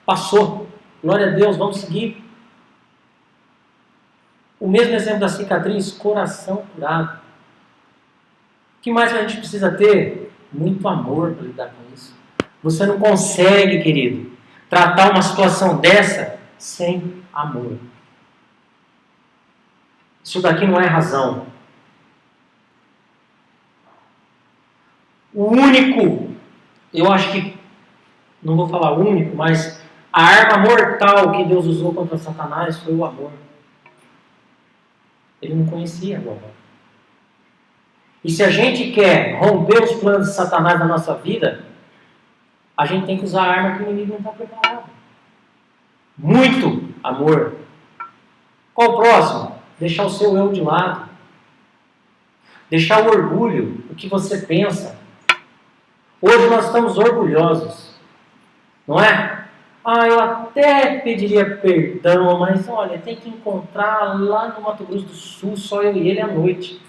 Passou. Glória a Deus, vamos seguir. O mesmo exemplo da cicatriz, coração curado. O que mais a gente precisa ter? Muito amor para lidar com isso. Você não consegue, querido, tratar uma situação dessa sem amor. Isso daqui não é razão. O único, eu acho que, não vou falar único, mas a arma mortal que Deus usou contra Satanás foi o amor. Ele não conhecia o amor. E se a gente quer romper os planos de Satanás na nossa vida, a gente tem que usar a arma que o inimigo não está preparado. Muito amor. Qual o próximo? Deixar o seu eu de lado. Deixar o orgulho, o que você pensa. Hoje nós estamos orgulhosos. Não é? Eu até pediria perdão, mas olha, tem que encontrar lá no Mato Grosso do Sul, só eu e ele à noite.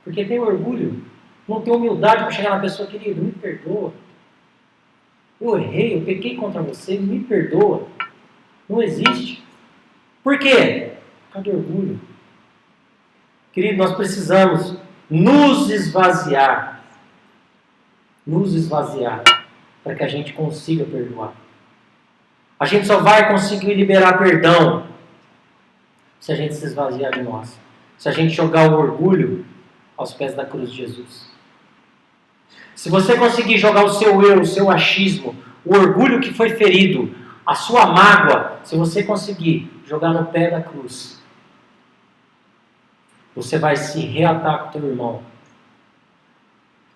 Porque tem orgulho. Não tem humildade para chegar na pessoa, querido, me perdoa. Eu errei, eu pequei contra você, me perdoa. Não existe. Por quê? Por causa do orgulho. Querido, nós precisamos nos esvaziar. Nos esvaziar para que a gente consiga perdoar. A gente só vai conseguir liberar perdão se a gente se esvaziar de nós. Se a gente jogar o orgulho aos pés da cruz de Jesus. Se você conseguir jogar o seu eu, o seu achismo, o orgulho que foi ferido, a sua mágoa, se você conseguir jogar no pé da cruz, você vai se reatar com o teu irmão.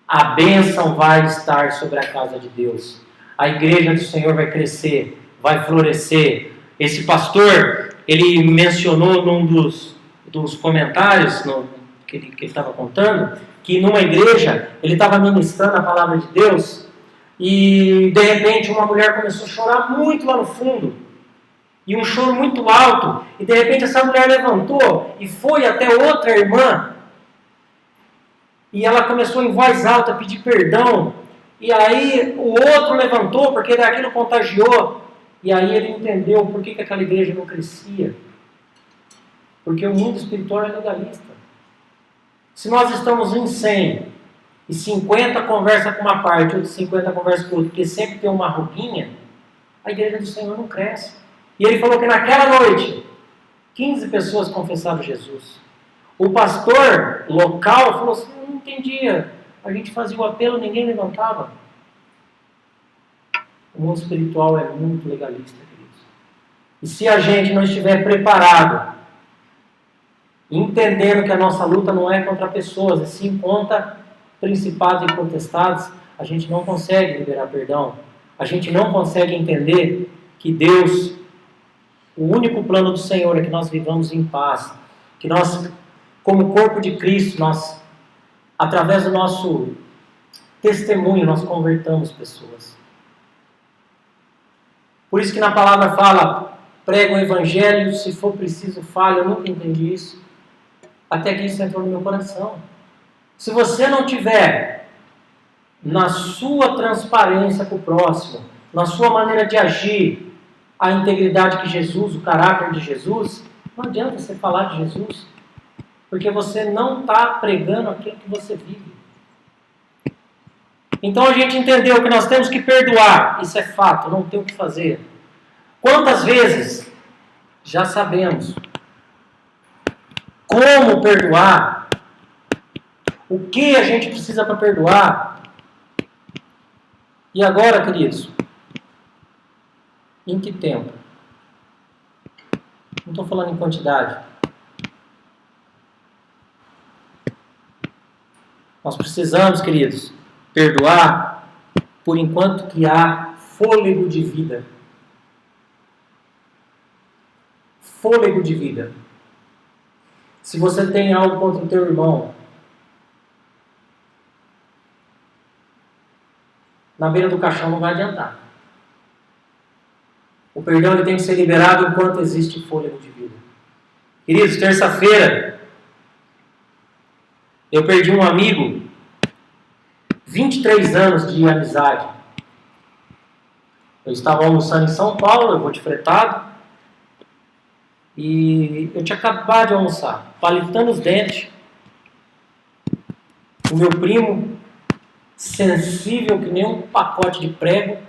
A bênção vai estar sobre a casa de Deus. A igreja do Senhor vai crescer, vai florescer. Esse pastor, ele mencionou num dos comentários que ele estava contando, que numa igreja, ele estava ministrando a palavra de Deus, e de repente uma mulher começou a chorar muito lá no fundo, e um choro muito alto, e de repente essa mulher levantou e foi até outra irmã, e ela começou em voz alta a pedir perdão, e aí o outro levantou, porque daquilo contagiou, e aí ele entendeu por que aquela igreja não crescia, porque o mundo espiritual é legalista. Se nós estamos em 100 e 50 conversa com uma parte, outros 50 conversa com outra, porque sempre tem uma ruguinha, a igreja do Senhor não cresce. E ele falou que naquela noite, 15 pessoas confessaram Jesus. O pastor local falou assim, eu não entendia, a gente fazia o apelo, ninguém levantava. O mundo espiritual é muito legalista, queridos. E se a gente não estiver preparado, entendendo que a nossa luta não é contra pessoas, e sim contra principados e potestades, a gente não consegue liberar perdão. A gente não consegue entender que Deus, o único plano do Senhor é que nós vivamos em paz, que nós, como corpo de Cristo, nós, através do nosso testemunho, nós convertamos pessoas. Por isso que na palavra fala, prega o evangelho, se for preciso, fale. Eu nunca entendi isso. Até que isso entrou no meu coração. Se você não tiver na sua transparência com o próximo, na sua maneira de agir, a integridade que Jesus, o caráter de Jesus, não adianta você falar de Jesus, porque você não está pregando aquilo que você vive. Então a gente entendeu que nós temos que perdoar, isso é fato, não tem o que fazer. Quantas vezes já sabemos como perdoar, O que a gente precisa para perdoar? E agora, queridos? Em que tempo? Não estou falando em quantidade. Nós precisamos, queridos, perdoar por enquanto que há fôlego de vida. Fôlego de vida. Se você tem algo contra o teu irmão, na beira do caixão não vai adiantar. O perdão ele tem que ser liberado enquanto existe fôlego de vida. Queridos, terça-feira, eu perdi um amigo, 23 anos de amizade. Eu estava almoçando em São Paulo, eu vou de fretado, e eu tinha acabado de almoçar, palitando os dentes. O meu primo, sensível que nem um pacote de prego,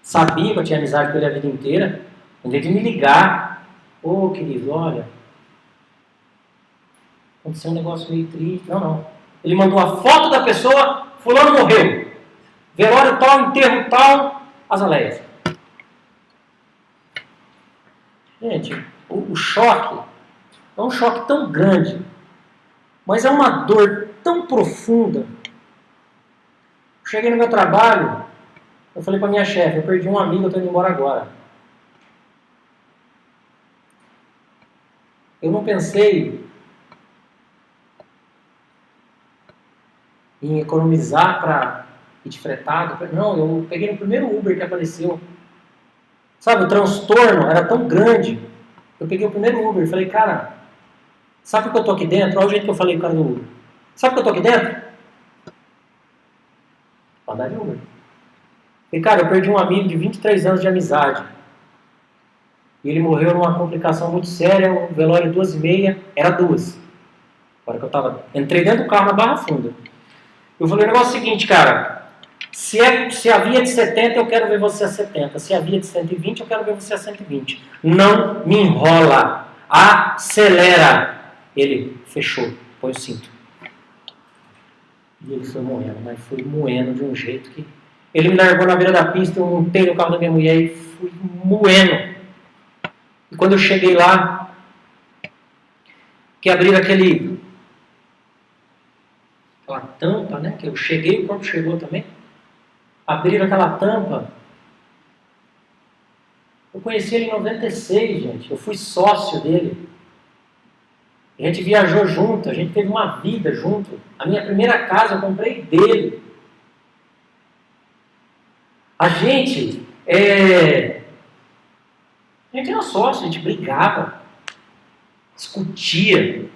sabia que eu tinha amizade com ele a vida inteira, em vez de me ligar, ô querido, olha, aconteceu um negócio meio triste. Não. Ele mandou a foto da pessoa, fulano morreu. Velório tal, enterro tal, azaleias. Gente, o choque é um choque tão grande, mas é uma dor tão profunda. Cheguei no meu trabalho, eu falei para minha chefe, eu perdi um amigo, eu estou indo embora agora. Eu não pensei em economizar para ir de fretado. Não, eu peguei no primeiro Uber que apareceu. Sabe, o transtorno era tão grande. Eu peguei o primeiro Uber e falei, cara, sabe por que eu tô aqui dentro? Olha o jeito que eu falei com o cara do Uber. Sabe por que eu tô aqui dentro? Pra andar de Uber. E cara, eu perdi um amigo de 23 anos de amizade. E ele morreu numa complicação muito séria, um velório 2h30, era 2. Agora que eu entrei dentro do carro na Barra Funda. Eu falei o negócio seguinte, cara, se havia de 70, eu quero ver você a 70. Se havia de 120, eu quero ver você a 120. Não me enrola. Acelera. Ele fechou, põe o cinto. E ele foi moendo, mas foi moendo de um jeito que... Ele me largou na beira da pista, eu montei no carro da minha mulher e fui moendo. E quando eu cheguei lá, que abriram aquela tampa, né? Que eu cheguei, o corpo chegou também. Abriram aquela tampa. Eu conheci ele em 96, gente. Eu fui sócio dele. A gente viajou junto, a gente teve uma vida junto. A minha primeira casa eu comprei dele. A gente era sócio, a gente brigava, discutia.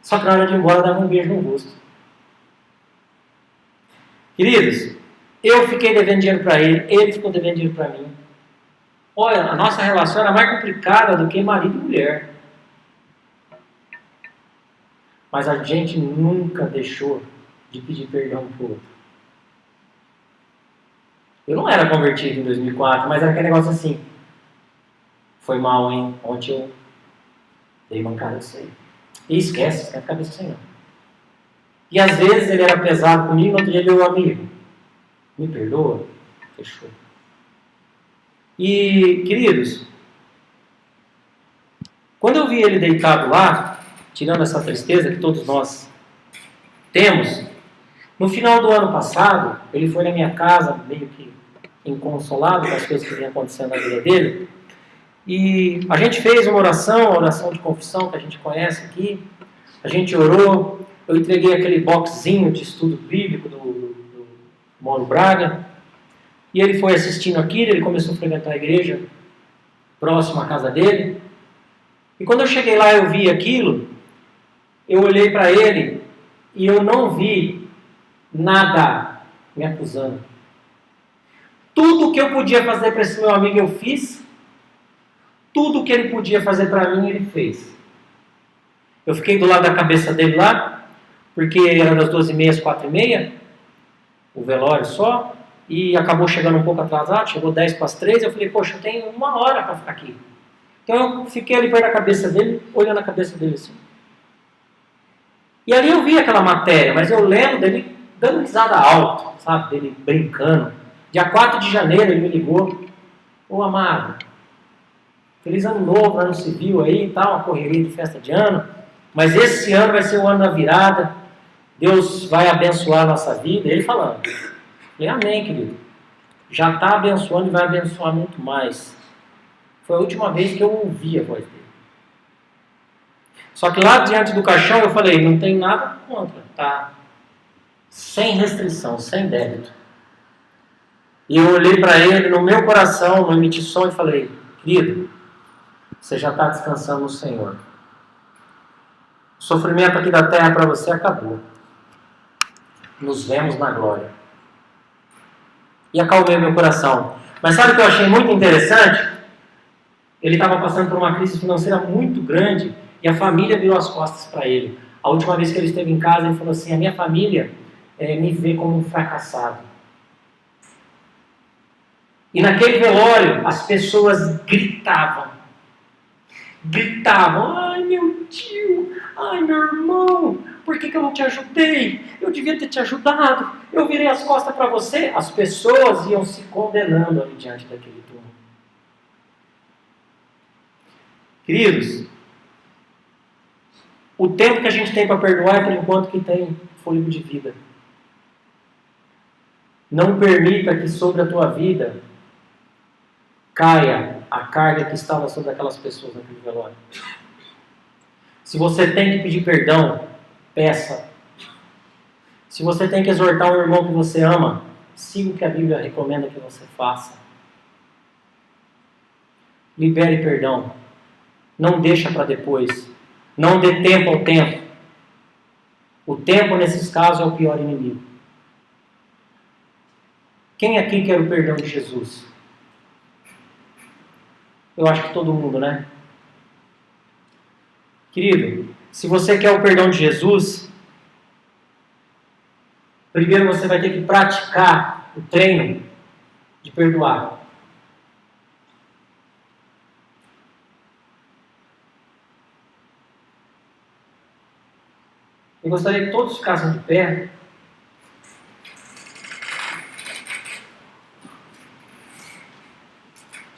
Só que na hora de ir embora dava um beijo no rosto. Queridos, eu fiquei devendo dinheiro para ele ficou devendo dinheiro para mim. Olha, a nossa relação era mais complicada do que marido e mulher. Mas a gente nunca deixou de pedir perdão para o outro. Eu não era convertido em 2004, mas era aquele negócio assim. Foi mal, hein? Ontem eu dei mancada disso aí. E esquece a cabeça sem não. E às vezes ele era pesado comigo, no outro dia ele era amigo. Me perdoa? Fechou. E, queridos, quando eu vi ele deitado lá, tirando essa tristeza que todos nós temos, no final do ano passado, ele foi na minha casa, meio que inconsolado com as coisas que vinham acontecendo na vida dele, e a gente fez uma oração de confissão que a gente conhece aqui, a gente orou, eu entreguei aquele boxzinho de estudo bíblico do Mauro Braga, e ele foi assistindo aquilo, ele começou a frequentar a igreja próxima à casa dele, e quando eu cheguei lá eu vi aquilo, eu olhei para ele e eu não vi nada me acusando. Tudo que eu podia fazer para esse meu amigo eu fiz, tudo que ele podia fazer para mim ele fez. Eu fiquei do lado da cabeça dele lá, porque era das 2h30 às 4h30, o velório só, e acabou chegando um pouco atrasado, chegou 10 para as 3, eu falei, poxa, eu tenho 1 hora para ficar aqui. Então eu fiquei ali perto da cabeça dele, olhando a cabeça dele assim. E ali eu vi aquela matéria, mas eu lembro dele dando risada alto, sabe? Dele brincando. Dia 4 de janeiro ele me ligou. Ô amado, feliz ano novo, ano civil aí e tal, uma correria de festa de ano. Mas esse ano vai ser o ano da virada. Deus vai abençoar a nossa vida. Ele falando. Falei, amém, querido. Já está abençoando e vai abençoar muito mais. Foi a última vez que eu ouvi a voz dele. Só que lá diante do caixão eu falei, não tem nada contra, tá? Sem restrição, sem débito. E eu olhei para ele no meu coração, não emiti som e falei, querido, você já está descansando no Senhor. O sofrimento aqui da terra para você acabou. Nos vemos na glória. E acalmei meu coração. Mas sabe o que eu achei muito interessante? Ele estava passando por uma crise financeira muito grande e a família virou as costas para ele. A última vez que ele esteve em casa, ele falou assim, a minha família me vê como um fracassado. E naquele velório, as pessoas gritavam. Gritavam, ai meu tio, ai meu irmão, por que eu não te ajudei? Eu devia ter te ajudado, eu virei as costas para você. As pessoas iam se condenando ali diante daquele túmulo. Queridos, o tempo que a gente tem para perdoar é por enquanto que tem fôlego de vida. Não permita que sobre a tua vida caia a carga que estava sobre aquelas pessoas naquele velório. Se você tem que pedir perdão, peça. Se você tem que exortar o irmão que você ama, siga o que a Bíblia recomenda que você faça. Libere perdão. Não deixa para depois. Não dê tempo ao tempo. O tempo, nesses casos, é o pior inimigo. Quem aqui quer o perdão de Jesus? Eu acho que todo mundo, né? Querido, se você quer o perdão de Jesus, primeiro você vai ter que praticar o treino de perdoar. Eu gostaria que todos ficassem de pé.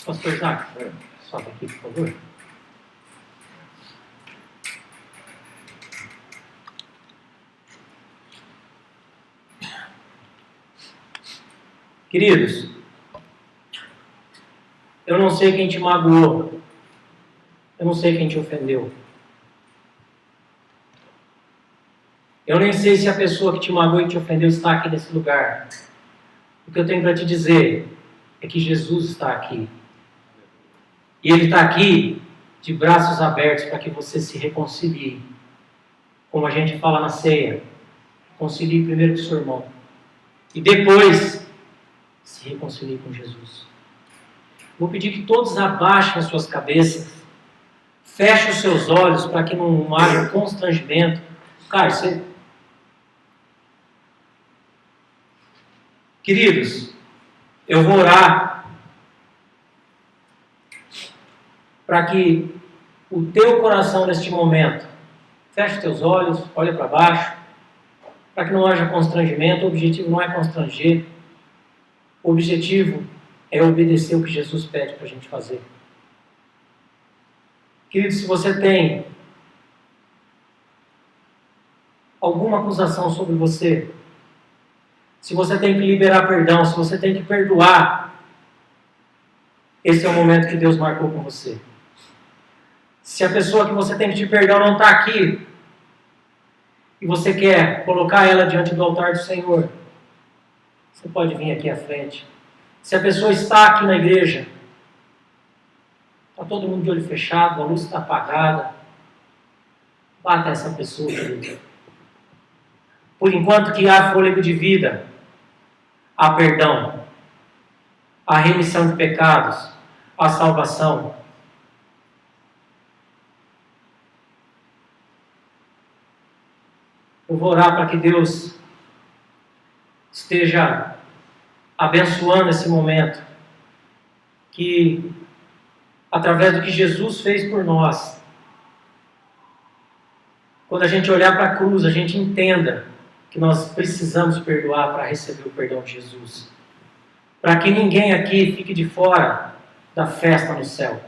Pastor Isaac, sobe aqui, por favor. Queridos, eu não sei quem te magoou. Eu não sei quem te ofendeu. Eu nem sei se a pessoa que te magoou e te ofendeu está aqui nesse lugar. O que eu tenho para te dizer é que Jesus está aqui. E Ele está aqui de braços abertos para que você se reconcilie. Como a gente fala na ceia, reconcilie primeiro com o seu irmão. E depois, se reconcilie com Jesus. Vou pedir que todos abaixem as suas cabeças. Fechem os seus olhos para que não haja constrangimento. Cara, você... Queridos, eu vou orar para que o teu coração neste momento, feche os teus olhos, olha para baixo, para que não haja constrangimento. O objetivo não é constranger, o objetivo é obedecer o que Jesus pede para a gente fazer. Querido, se você tem alguma acusação sobre você, se você tem que liberar perdão, se você tem que perdoar, esse é o momento que Deus marcou com você. Se a pessoa que você tem que pedir perdão não está aqui, e você quer colocar ela diante do altar do Senhor, você pode vir aqui à frente. Se a pessoa está aqui na igreja, está todo mundo de olho fechado, a luz está apagada, bata essa pessoa, querido. Por enquanto que há fôlego de vida, há perdão, há remissão de pecados, há salvação. Eu vou orar para que Deus esteja abençoando esse momento, que através do que Jesus fez por nós, quando a gente olhar para a cruz, a gente entenda que nós precisamos perdoar para receber o perdão de Jesus. Para que ninguém aqui fique de fora da festa no céu.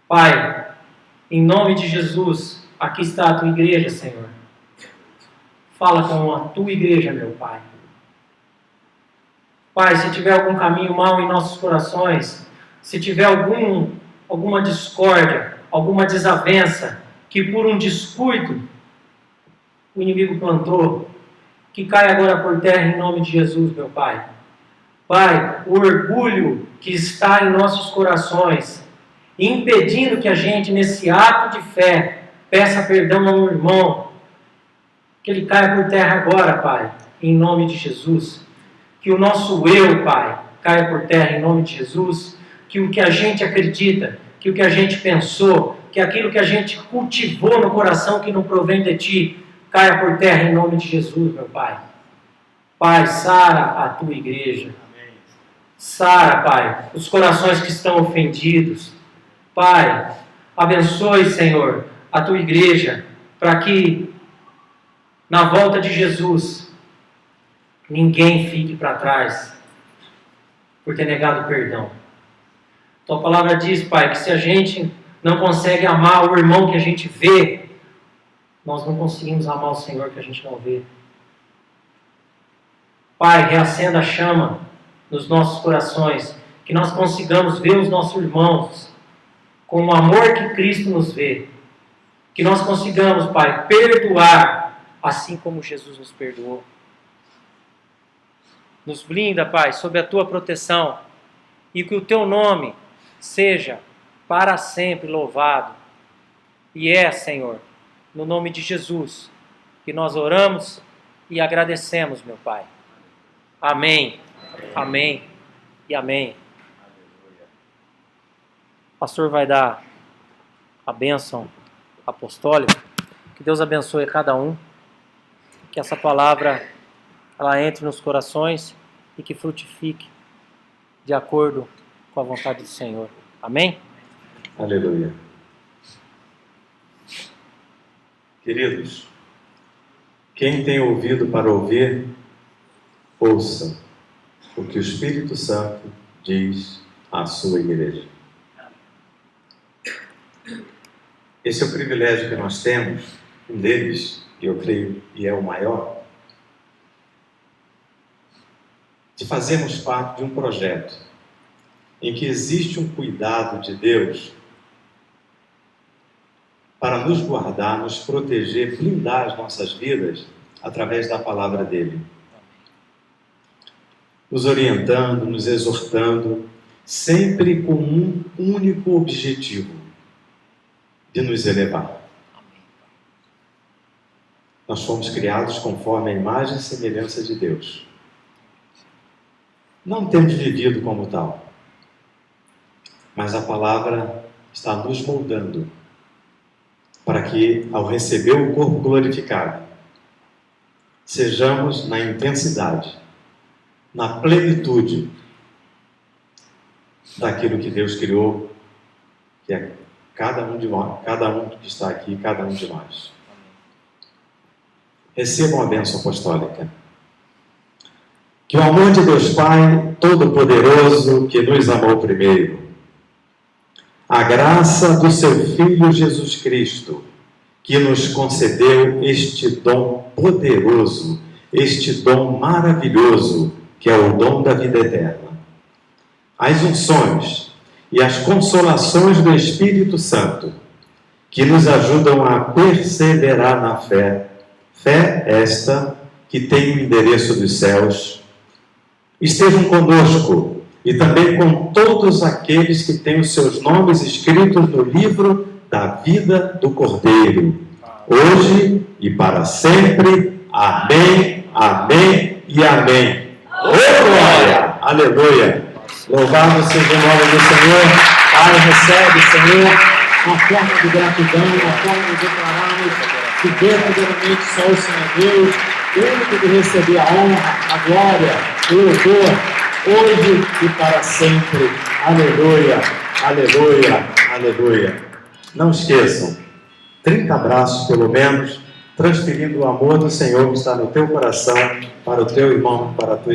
Pai, em nome de Jesus, aqui está a tua igreja, Senhor. Fala com a tua igreja, meu Pai. Pai, se tiver algum caminho mau em nossos corações, se tiver alguma discórdia, alguma desavença, que por um descuido o inimigo plantou, que caia agora por terra em nome de Jesus, meu Pai. Pai, o orgulho que está em nossos corações, impedindo que a gente, nesse ato de fé, peça perdão ao irmão, que ele caia por terra agora, Pai, em nome de Jesus. Que o nosso eu, Pai, caia por terra em nome de Jesus. Que o que a gente acredita, que o que a gente pensou, que aquilo que a gente cultivou no coração que não provém de Ti, caia por terra em nome de Jesus, meu Pai. Pai, sara a Tua igreja. Sara, Pai, os corações que estão ofendidos. Pai, abençoe, Senhor, a Tua igreja, para que na volta de Jesus ninguém fique para trás por ter negado o perdão. Tua palavra diz, Pai, que se a gente não consegue amar o irmão que a gente vê, nós não conseguimos amar o Senhor que a gente não vê. Pai, reacenda a chama nos nossos corações, que nós consigamos ver os nossos irmãos com o amor que Cristo nos vê. Que nós consigamos, Pai, perdoar assim como Jesus nos perdoou. Nos blinda, Pai, sob a Tua proteção, e que o Teu nome seja para sempre louvado. E Senhor, no nome de Jesus, que nós oramos e agradecemos, meu Pai. Amém, amém e amém. O pastor vai dar a bênção apostólica. Que Deus abençoe cada um. Que essa palavra ela entre nos corações e que frutifique de acordo com a vontade do Senhor. Amém? Aleluia. Queridos, quem tem ouvido para ouvir, ouça o que o Espírito Santo diz à sua igreja. Esse é o privilégio que nós temos, um deles, eu creio, e é o maior, de fazermos parte de um projeto em que existe um cuidado de Deus para nos guardar, nos proteger, blindar as nossas vidas através da palavra dele. Nos orientando, nos exortando, sempre com um único objetivo, de nos elevar. Nós fomos criados conforme a imagem e semelhança de Deus. Não temos vivido como tal, mas a palavra está nos moldando para que, ao receber o corpo glorificado, sejamos na intensidade, na plenitude daquilo que Deus criou, que é cada um de nós, cada um que está aqui, cada um de nós. Recebam a bênção apostólica. Que o amor de Deus Pai Todo-Poderoso, que nos amou primeiro, a graça do seu Filho Jesus Cristo, que nos concedeu este dom poderoso, este dom maravilhoso, que é o dom da vida eterna, as unções e as consolações do Espírito Santo, que nos ajudam a perseverar na fé, fé esta que tem o endereço dos céus, estejam conosco e também com todos aqueles que têm os seus nomes escritos no livro da vida do Cordeiro, hoje e para sempre. Amém, amém e amém. Ô glória! Aleluia! Louvado seja o nome do Senhor. Pai, recebe, Senhor, uma forma de gratidão, uma forma de declararmos que verdadeiramente só o Senhor Deus, o único de receber a honra, a glória, o louvor, hoje e para sempre. Aleluia, aleluia, aleluia. Não esqueçam, 30 abraços pelo menos, transferindo o amor do Senhor que está no teu coração para o teu irmão, para a tua